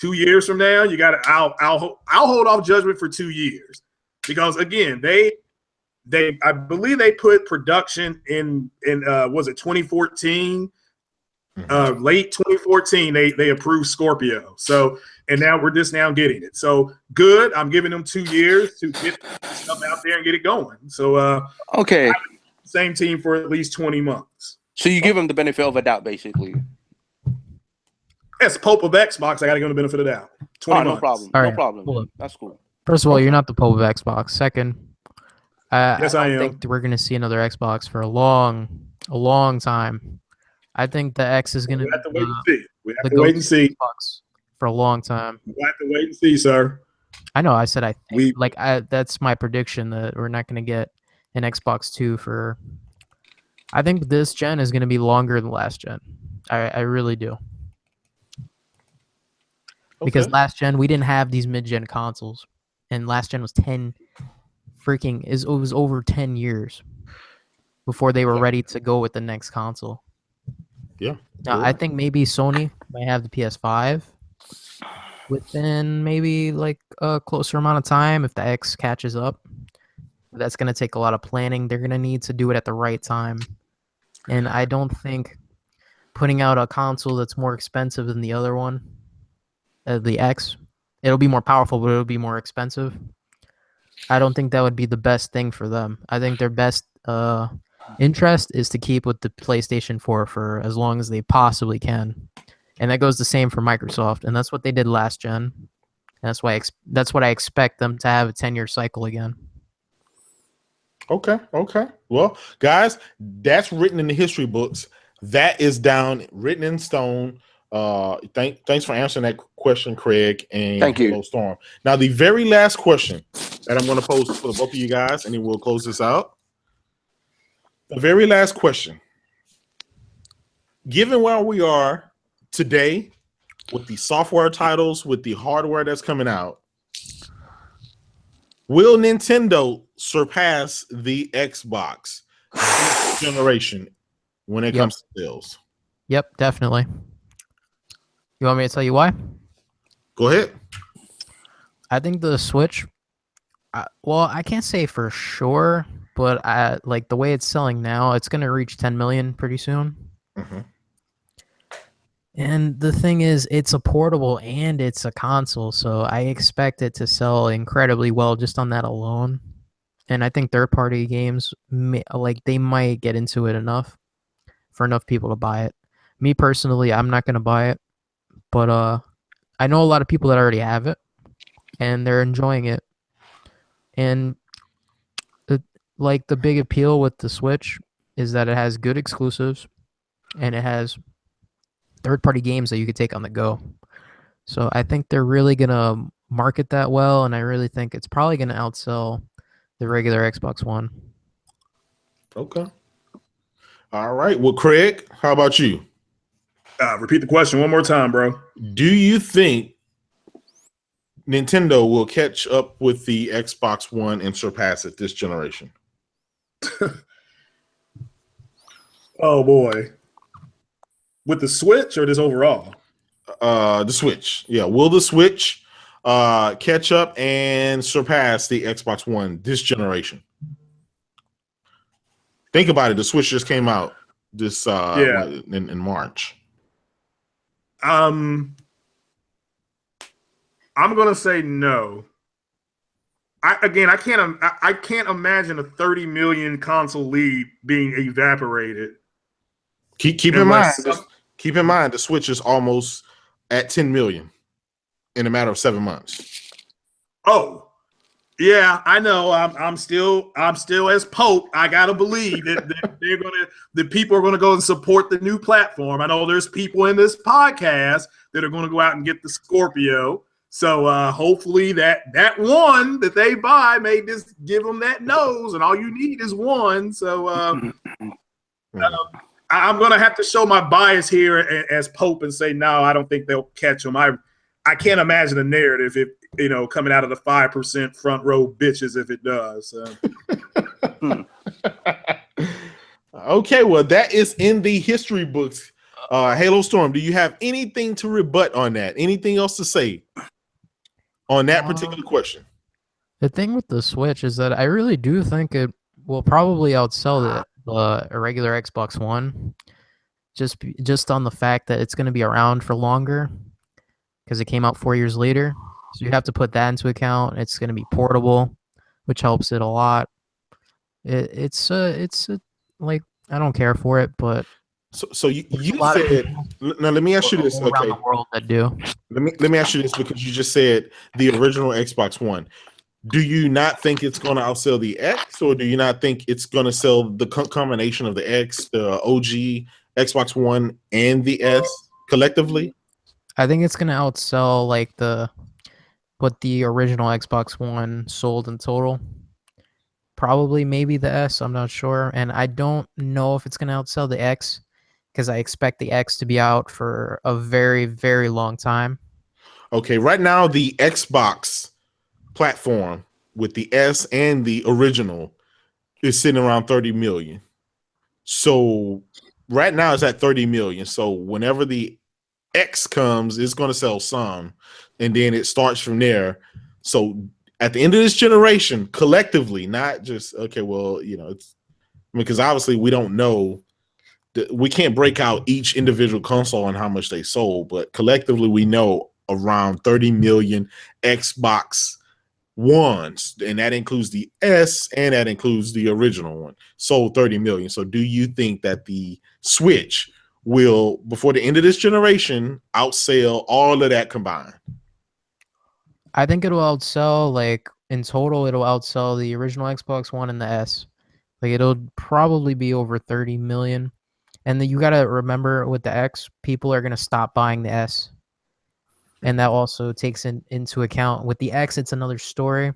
2 years from now, you got to. I'll hold off judgment for 2 years, because again, I believe they put production in was it 2014? Late 2014, they approved Scorpio. So, and now we're just now getting it. So good. I'm giving them 2 years to get stuff out there and get it going. So okay, same team for at least 20 months. So you give them the benefit of a doubt, basically. Yes, Pope of Xbox. I got to give them the benefit of the doubt. 20 months. No problem. All No right, problem. cool. That's cool. First of all, you're not the Pope of Xbox. Second, yes, I don't am. think we're gonna see another Xbox for a long time. I think the X is gonna. We have to wait and see. We have the to wait and see. Xbox for a long time. We have to wait and see, sir. I know. I said I think. That's my prediction that we're not gonna get an Xbox 2 for. I think this gen is gonna be longer than last gen. I really do. Because last gen we didn't have these mid-gen consoles, and last gen was it was over 10 years before they were ready to go with the next console. Yeah. Now, I think maybe Sony might have the PS5 within maybe like a closer amount of time if the X catches up. That's going to take a lot of planning. They're going to need to do it at the right time. And I don't think putting out a console that's more expensive than the other one, the X, it'll be more powerful, but it'll be more expensive. I don't think that would be the best thing for them. I think their best interest is to keep with the PlayStation 4 for as long as they possibly can. And that goes the same for Microsoft. And that's what they did last gen. And that's what I expect them to have a 10-year cycle again. Okay. Well, guys, that's written in the history books. That is written in stone. Thanks for answering that question, Craig, and thank you, Halostorm. Now, the very last question that I'm going to pose for both of you guys, and then we'll close this out. The very last question. Given where we are today with the software titles, with the hardware that's coming out, will Nintendo surpass the Xbox this generation when it comes to sales? Yep, definitely. You want me to tell you why? Go ahead. I think the Switch, I can't say for sure, but like the way it's selling now, it's going to reach 10 million pretty soon. Mm-hmm. And the thing is, it's a portable and it's a console, so I expect it to sell incredibly well just on that alone. And I think third-party games, they might get into it enough for enough people to buy it. Me personally, I'm not going to buy it, but I know a lot of people that already have it, and they're enjoying it. And the big appeal with the Switch is that it has good exclusives, and it has third-party games that you could take on the go. So I think they're really going to market that well, and I really think it's probably going to outsell the regular Xbox One. Okay. All right. Well, Craig, how about you? Repeat the question one more time, bro. Do you think Nintendo will catch up with the Xbox One and surpass it this generation? Oh, boy. With the Switch or just overall? The Switch. Yeah. Will the Switch catch up and surpass the Xbox One this generation? Think about it. The Switch just came out this in March. I'm gonna say no. I can't imagine a 30 million console lead being evaporated. Keep in mind the Switch is almost at 10 million in a matter of 7 months. Oh, yeah, I know. I'm still as Pope. I gotta believe that people are gonna go and support the new platform. I know there's people in this podcast that are gonna go out and get the Scorpio. So hopefully that one that they buy may just give them that nose, and all you need is one. So I'm going to have to show my bias here as Pope and say, no, I don't think they'll catch them. I can't imagine a narrative if coming out of the 5% front row bitches if it does. Okay, well, that is in the history books. Halostorm, do you have anything to rebut on that? Anything else to say on that particular question? The thing with the Switch is that I really do think it will probably outsell the regular Xbox One, just on the fact that it's going to be around for longer because it came out 4 years later. So you have to put that into account. It's going to be portable, which helps it a lot. It's like, I don't care for it, but so you said, now let me ask you this. Around the world that do. Let me ask you this, because you just said the original Xbox One. Do you not think it's going to outsell the X, or do you not think it's going to sell the combination of the X, the OG Xbox One, and the S collectively? I think it's going to outsell like what the original Xbox One sold in total. Probably maybe the S, I'm not sure. And I don't know if it's going to outsell the X, because I expect the X to be out for a very, very long time. Okay, right now the Xbox platform with the S and the original is sitting around 30 million. So right now it's at 30 million. So whenever the X comes, it's going to sell some, and then it starts from there. So at the end of this generation, collectively, not just, okay, well, it's, because obviously we don't know, we can't break out each individual console and how much they sold, but collectively we know around 30 million Xbox Ones, and that includes the S and that includes the original one, sold 30 million. So do you think that the Switch will, before the end of this generation, outsell all of that combined? I think it'll outsell, like, in total, it'll outsell the original Xbox One and the S. Like, it'll probably be over 30 million. And then you got to remember, with the X, people are going to stop buying the S. And that also takes into account, with the X, it's another story,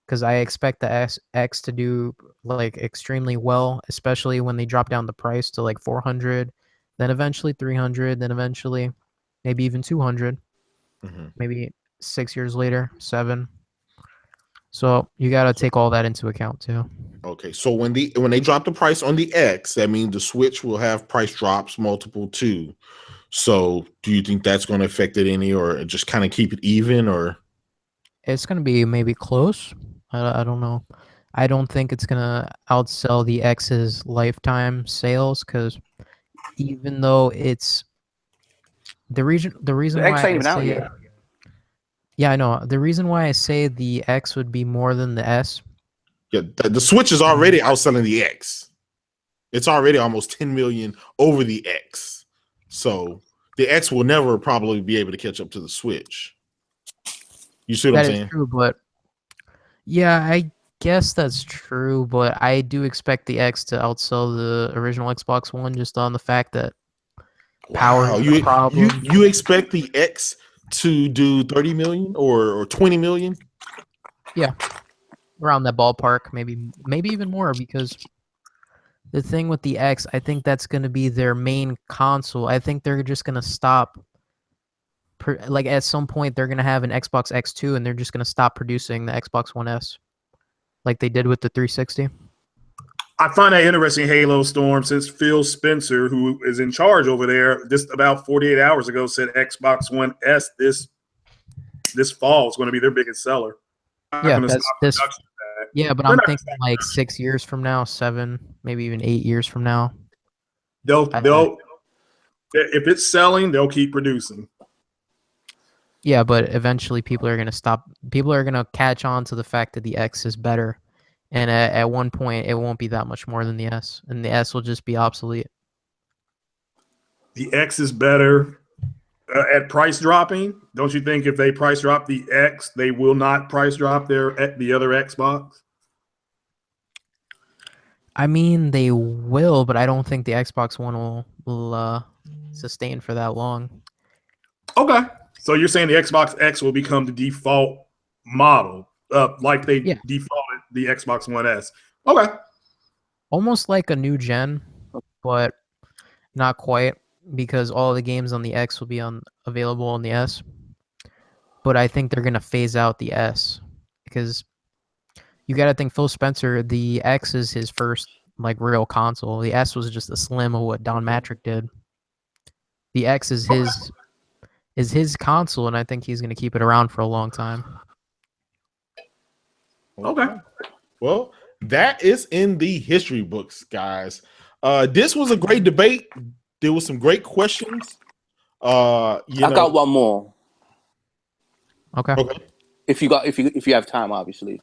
because I expect the X to do like extremely well, especially when they drop down the price to like 400, then eventually 300, then eventually maybe even 200, maybe 6 years later, 7. So you got to take all that into account too. Okay, so when they drop the price on the X, that means the Switch will have price drops multiple too. So do you think that's going to affect it any, or just kind of keep it even, or? It's going to be maybe close. I don't know. I don't think it's going to outsell the X's lifetime sales, because even though it's the reason why X ain't even out yet. Yeah, I know. The reason why I say the X would be more than the S. Yeah, the Switch is already outselling the X. It's already almost 10 million over the X. So the X will never probably be able to catch up to the Switch. You see what I'm saying? That is true, but yeah, I guess that's true. But I do expect the X to outsell the original Xbox One, just on the fact that power is a problem. You expect the X to do 30 million or 20 million? Yeah, around that ballpark, maybe even more, because the thing with the X, I think that's going to be their main console. I think they're just going to stop. Like, at some point, they're going to have an Xbox X2, and they're just going to stop producing the Xbox One S, like they did with the 360. I find that interesting, Halostorm, since Phil Spencer, who is in charge over there, just about 48 hours ago said Xbox One S this fall is going to be their biggest seller. Yeah, yeah, but I'm thinking like 6 years from now, 7, maybe even 8 years from now. They'll if it's selling, they'll keep producing. Yeah, but eventually people are going to stop. People are going to catch on to the fact that the X is better. And at one point, it won't be that much more than the S. And the S will just be obsolete. The X is better at price dropping. Don't you think if they price drop the X, they will not price drop the other Xbox? I mean, they will, but I don't think the Xbox One will sustain for that long. Okay. So you're saying the Xbox X will become the default model, like they defaulted the Xbox One S. Okay. Almost like a new gen, but not quite, because all the games on the X will be available on the S. But I think they're gonna phase out the S, because you gotta think Phil Spencer, the X is his first like real console. The S was just a slim of what Don Matrick did. The X is his console, and I think he's gonna keep it around for a long time. Okay. Well, that is in the history books, guys. This was a great debate. There was some great questions. I got one more. Okay. If you have time, obviously.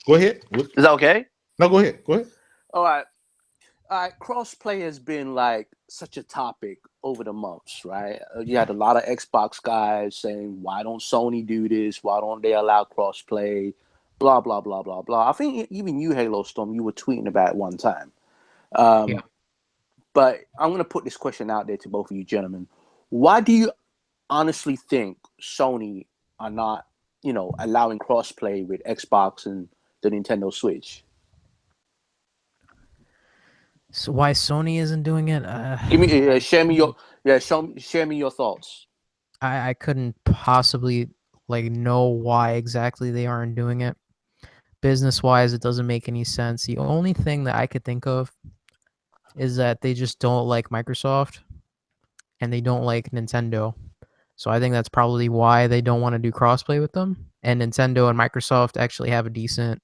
Go ahead. Is that okay? No, go ahead. All right. Crossplay has been like such a topic over the months, right? You had a lot of Xbox guys saying, "Why don't Sony do this? Why don't they allow crossplay?" Blah blah blah blah blah. I think even you, Halostorm, you were tweeting about it one time. But I'm going to put this question out there to both of you gentlemen. Why do you honestly think Sony are not, allowing crossplay with Xbox and the Nintendo Switch? So why Sony isn't doing it? Share me your thoughts. I couldn't possibly know why exactly they aren't doing it. Business wise, it doesn't make any sense. The only thing that I could think of is that they just don't like Microsoft and they don't like Nintendo. So I think that's probably why they don't want to do crossplay with them. And Nintendo and Microsoft actually have a decent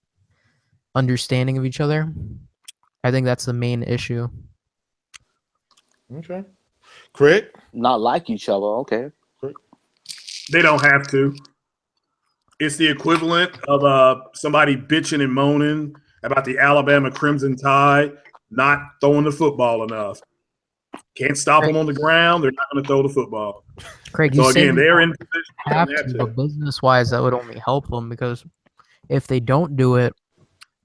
understanding of each other. I think that's the main issue. Okay. Craig? Not like each other. Okay. They don't have to. It's the equivalent of somebody bitching and moaning about the Alabama Crimson Tide not throwing the football enough. Can't stop them on the ground. They're not going to throw the football. Craig, so again, they're in position. But business-wise, that would only help them, because if they don't do it,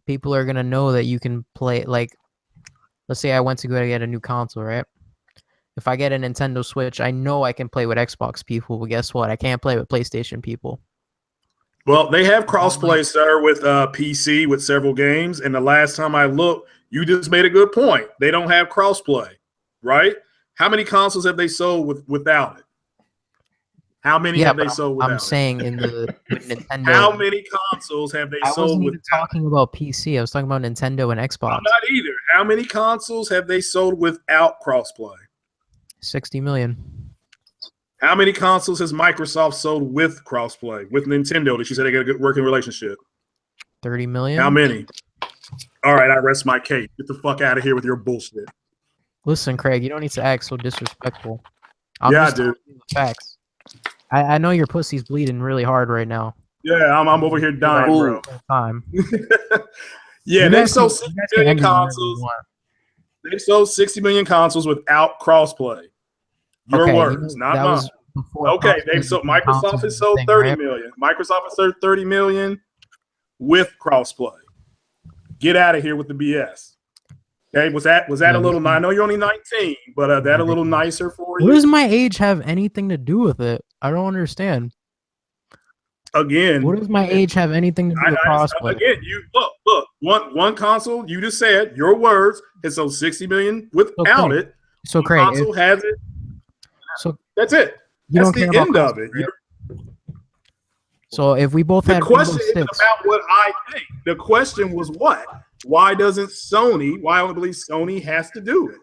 people are going to know that you can play. Like, let's say I went to go get a new console, right? If I get a Nintendo Switch, I know I can play with Xbox people, but guess what? I can't play with PlayStation people. Well, they have crossplay, sir, with PC with several games. And the last time I looked, you just made a good point. They don't have crossplay, right? How many consoles have they sold without it? How many have they sold without it? I'm saying in the Nintendo. How many consoles have they sold? I wasn't even talking about PC. I was talking about Nintendo and Xbox. I'm not either. How many consoles have they sold without crossplay? 60 million. How many consoles has Microsoft sold with crossplay? With Nintendo, that you said they got a good working relationship? 30 million. How many? All right, I rest my case. Get the fuck out of here with your bullshit. Listen, Craig, you don't need to act so disrespectful. I do. Facts. I know your pussy's bleeding really hard right now. Yeah, I'm over here dying, bro. Yeah, they sold 60 million consoles. They sold 60 million consoles without crossplay. Your words, not mine. Okay, they've sold. Microsoft has sold 30 million. Microsoft has sold 30 million with crossplay. Get out of here with the BS. Okay, was that a little? I know you're only 19, but that a little nicer for you? What does my age have anything to do with it? I don't understand. Again, what does my age have anything to do with crossplay? Again, you look. One console. You just said your words. It sold 60 million without it. So Craig, console has it. So that's it. That's the end of it. Right? So if we both had the question isn't about what I think. The question was what? Why doesn't Sony? Why I don't believe Sony has to do it,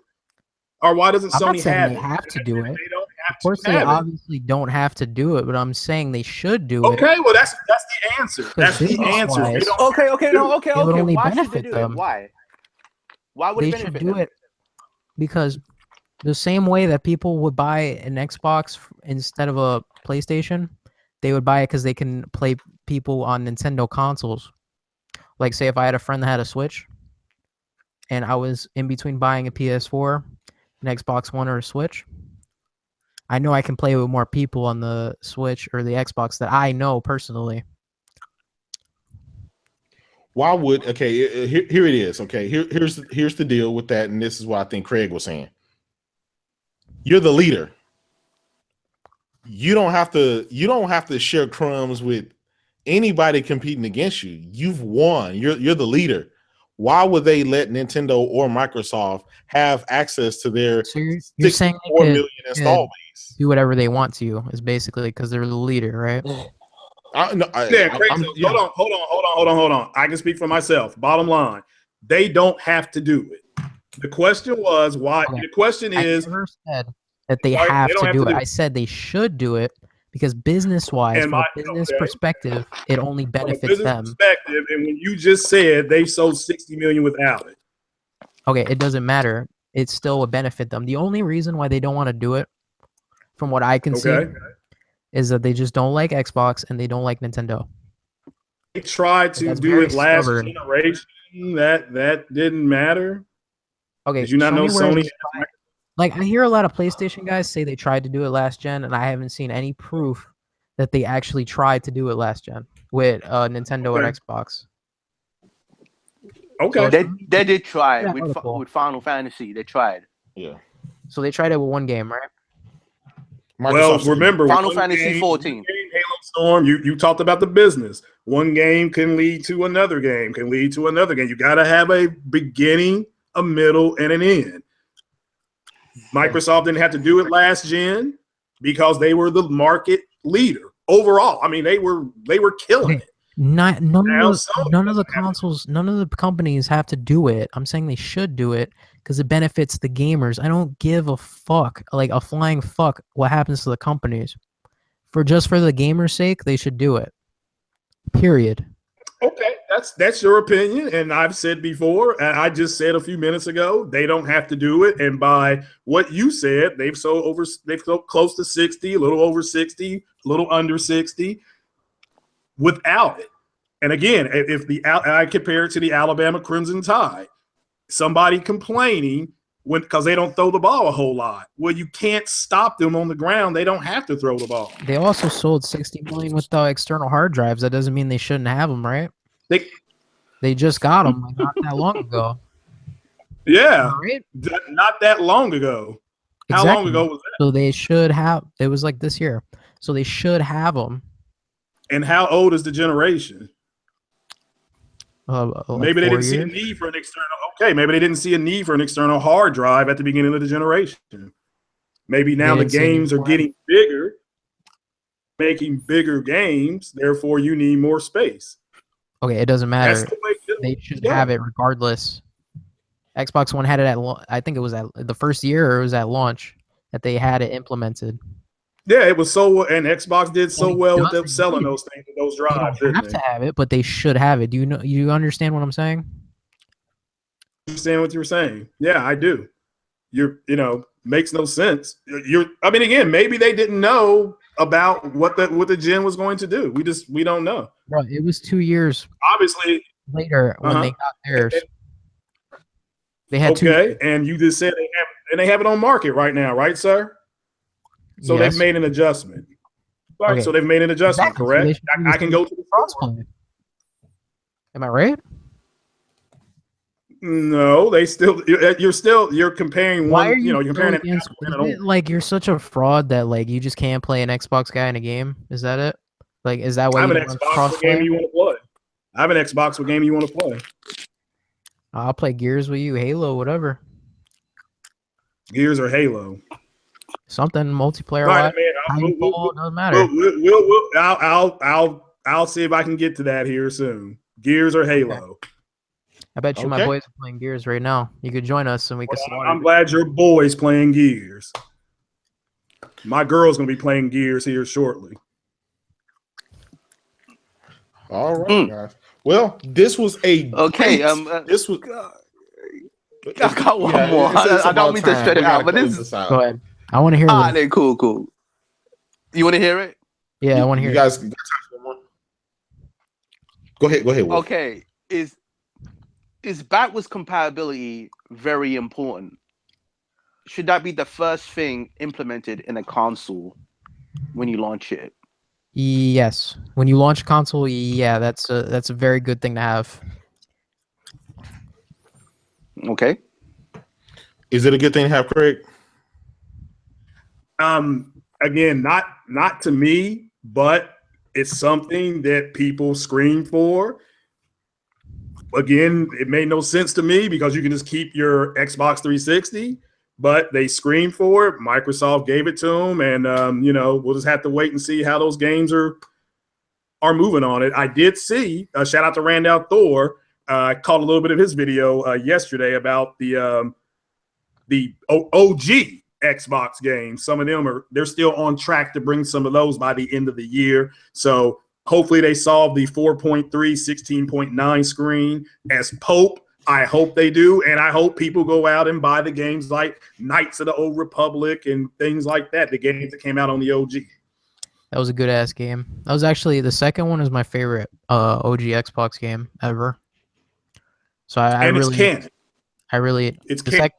or why doesn't Sony have to do it? They don't have of course, to they obviously don't have to do it, but I'm saying they should do it. Okay, well that's the answer. That's the answer. Okay. It would only why benefit should they do them. It? Why? Why would they it benefit should do them? it? Because the same way that people would buy an Xbox instead of a PlayStation, they would buy it because they can play people on Nintendo consoles. Like, say if I had a friend that had a Switch and I was in between buying a PS4, an Xbox One, or a Switch, I know I can play with more people on the Switch or the Xbox that I know personally. Why would here it is. Okay, here's the deal with that, and this is what I think Craig was saying. You're the leader. you don't have to share crumbs with anybody competing against you. You've won. You're the leader. Why would they let Nintendo or Microsoft have access to their So you're saying 64 million install base? Do whatever they want to is basically because they're the leader, right? Hold on. I can speak for myself. Bottom line, they don't have to do it. The question was why. Okay. The question is, I never said that they have to do it. I said they should do it because business-wise, from a business perspective, it only benefits them. Perspective, and when you just said they sold 60 million without it. Okay, it doesn't matter. It still would benefit them. The only reason why they don't want to do it, from what I can see, is that they just don't like Xbox and they don't like Nintendo. They tried to do it last generation. That didn't matter. Okay, did you not know Sony? Like, I hear a lot of PlayStation guys say they tried to do it last gen, and I haven't seen any proof that they actually tried to do it last gen with Nintendo and Xbox. Okay, so they did try with Final Fantasy. They tried. Yeah. So they tried it with one game, right? Well, remember Final Fantasy 14. Halostorm, you talked about the business. One game can lead to another game, can lead to another game. You got to have a beginning, a middle, and an end. Microsoft didn't have to do it last gen because they were the market leader overall. I mean, they were killing it. None of the consoles, none of the companies have to do it. I'm saying they should do it because it benefits the gamers. I don't give a fuck, like a flying fuck, what happens to the companies. For the gamers' sake, they should do it. Period. Okay, that's your opinion, and I've said before, and I just said a few minutes ago, they don't have to do it. And by what you said, they've sold close to 60, a little over 60, a little under 60, without it. And again, if I compare it to the Alabama Crimson Tide, somebody complaining because they don't throw the ball a whole lot. Well, you can't stop them on the ground. They don't have to throw the ball. They also sold 60 million with the external hard drives. That doesn't mean they shouldn't have them, right? They just got them like not that long ago. Yeah, right? Not that long ago. Exactly. How long ago was that? So they should have. It was like this year. So they should have them. And how old is the generation? Like maybe they didn't see a need for an external. Okay, maybe they didn't see a need for an external hard drive at the beginning of the generation. Maybe now the games are getting bigger, making bigger games. Therefore, you need more space. Okay, it doesn't matter. They should have it regardless. Xbox One had it at, I think it was at the first year, or it was at launch that they had it implemented. Yeah, it was and Xbox did so well with them selling those things, those drives. They don't have to have it, but they should have it. Do you understand what I'm saying? I understand what you're saying. Yeah, I do. Makes no sense. I mean, again, maybe they didn't know about what the gen was going to do. We don't know. Bro, it was 2 years. Obviously, later when they got theirs. They had 2 years. And you just said they have it on market right now, right, sir? So yes. They've made an adjustment. Right. Okay. So they've made an adjustment, correct? I can go to the crossplay. Am I right? No, you're comparing Why one. Are you you're comparing against, like you're such a fraud that like you just can't play an Xbox guy in a game. Is that it? Like, is that why I have an Xbox? What game you want to play? I have an Xbox. What game you want to play? I'll play Gears with you, Halo, whatever. Gears or Halo. Something multiplayer. Right, man. Doesn't matter. I'll see if I can get to that here soon. Gears or Halo. Okay. I bet you my boys are playing Gears right now. You could join us and we could. I'm glad your boys playing Gears. My girl's gonna be playing Gears here shortly. All right, guys. Well, this was a okay. This was. I got one more. I don't mean to shut it out, but this. Go ahead. I want to hear. Then cool. You want to hear it? Yeah, I want to hear. You guys, go ahead. Okay, is backwards compatibility very important? Should that be the first thing implemented in a console when you launch it? Yes, when you launch a console, yeah, that's a very good thing to have. Okay. Is it a good thing to have, Craig? again, not to me, but it's something that people scream for. Again, it made no sense to me because you can just keep your Xbox 360, but they screamed for it. Microsoft gave it to them, and we'll just have to wait and see how those games are moving on it. I did see shout out to Randall Thor. I caught a little bit of his video yesterday about the OG Xbox games. Some of them they're still on track to bring some of those by the end of the year. So hopefully they solve the 4.3, 16.9 screen as Pope. I hope they do, and I hope people go out and buy the games like Knights of the Old Republic and things like that, the games that came out on the OG. That was a good ass game. That was actually the second one is my favorite OG Xbox game ever. So it's canon. It's canon.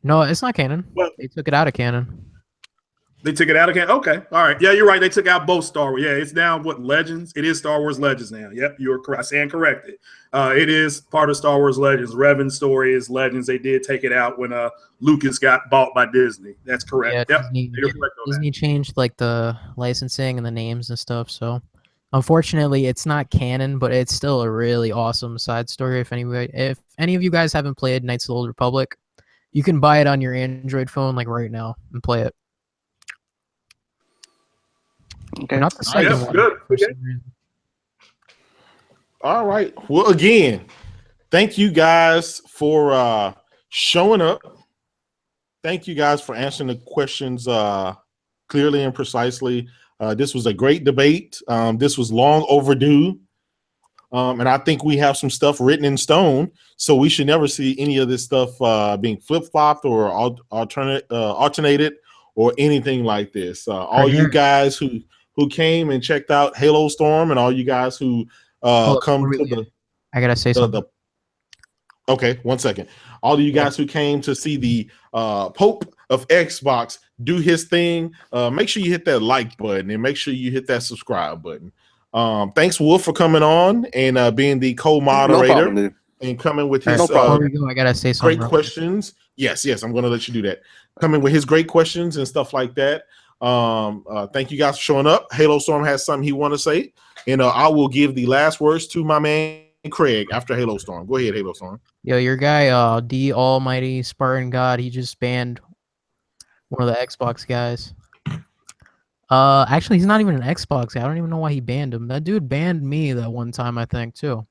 No, it's not canon. Well, they took it out of canon. They took it out of canon? Okay. All right. Yeah, you're right. They took out both Star Wars. Yeah, it's now Legends? It is Star Wars Legends now. Yep, you're correct. I stand corrected. It is part of Star Wars Legends. Revan's story is Legends. They did take it out when Lucas got bought by Disney. That's correct. Yeah, Disney changed like the licensing and the names and stuff. So unfortunately, it's not canon, but it's still a really awesome side story. If any of you guys haven't played Knights of the Old Republic, you can buy it on your Android phone like right now and play it. Okay. Not the second one. Good. Okay. All right. Well, again, thank you guys for showing up. Thank you guys for answering the questions clearly and precisely. This was a great debate. This was long overdue. And I think we have some stuff written in stone, so we should never see any of this stuff being flip-flopped or alternated or anything like this. All you guys who came and checked out Halostorm, and all you guys who come to the... I gotta say something. Okay, 1 second. All of you guys who came to see the Pope of Xbox do his thing, make sure you hit that like button and make sure you hit that subscribe button. Thanks, Wolf, for coming on and being the co-moderator and coming with his I gotta say something. Great questions. Yes, I'm going to let you do that. Coming with his great questions and stuff like that. Thank you guys for showing up. Halostorm has something he want to say, and I will give the last words to my man Craig after Halostorm. Go ahead, Halostorm. Yo, your guy, the Almighty Spartan God, he just banned one of the Xbox guys. Actually, he's not even an Xbox guy. I don't even know why he banned him. That dude banned me that one time, I think, too.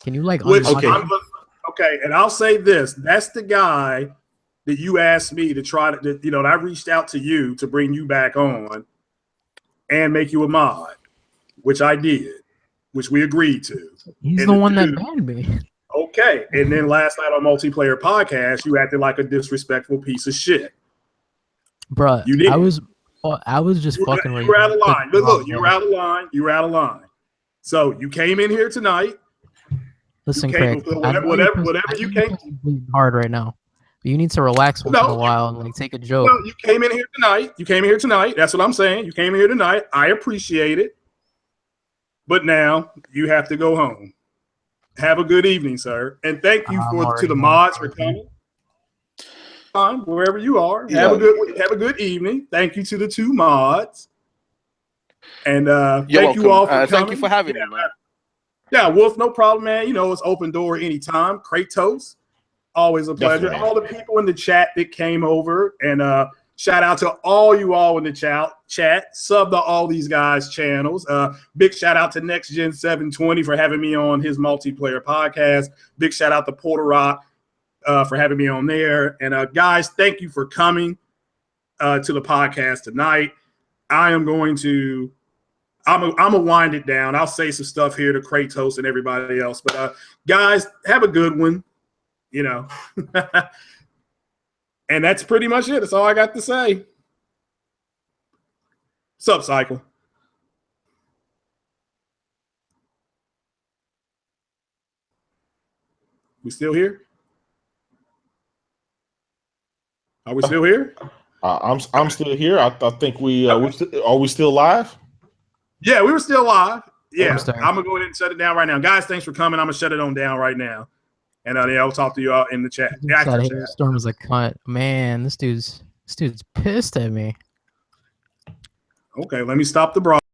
Can you okay, and I'll say this: that's the guy that you asked me to try to, that I reached out to you to bring you back on and make you a mod, which I did, which we agreed to. He's the one that banned me. Okay, and then last night on Multiplayer Podcast, you acted like a disrespectful piece of shit, bruh. You did. I was just fucking. You were out of line. Look, you were out of line. You were out of line. So you came in here tonight. Listen, Craig. Whatever you came. Hard right now. But you need to relax once in a while and take a joke. No, you came in here tonight. That's what I'm saying. You came in here tonight. I appreciate it. But now you have to go home. Have a good evening, sir. And thank you to the mods for coming. Wherever you are, have a good evening. Thank you to the two mods, and thank you all for coming. Thank you for having me, man. Yeah, Wolf, no problem, man. It's open door anytime. Kratos, always a pleasure. Definitely. All the people in the chat that came over, and shout out to all you all in the chat. Sub to all these guys' channels. Big shout out to Next Gen 720 for having me on his Multiplayer Podcast. Big shout out to Porter Rock for having me on there. And guys, thank you for coming to the podcast tonight. I'm gonna wind it down. I'll say some stuff here to Kratos and everybody else. But guys, have a good one. And that's pretty much it. That's all I got to say. Sup, Cycle? We still here? Are we still here? I'm still here. I think are we still live? Yeah, we were still live. Yeah, I'm gonna go ahead and shut it down right now, guys. Thanks for coming. I'm gonna shut it on down right now, and I'll talk to you all in the chat. Storm was a cunt. Man, this dude's pissed at me. Okay, let me stop the broadcast.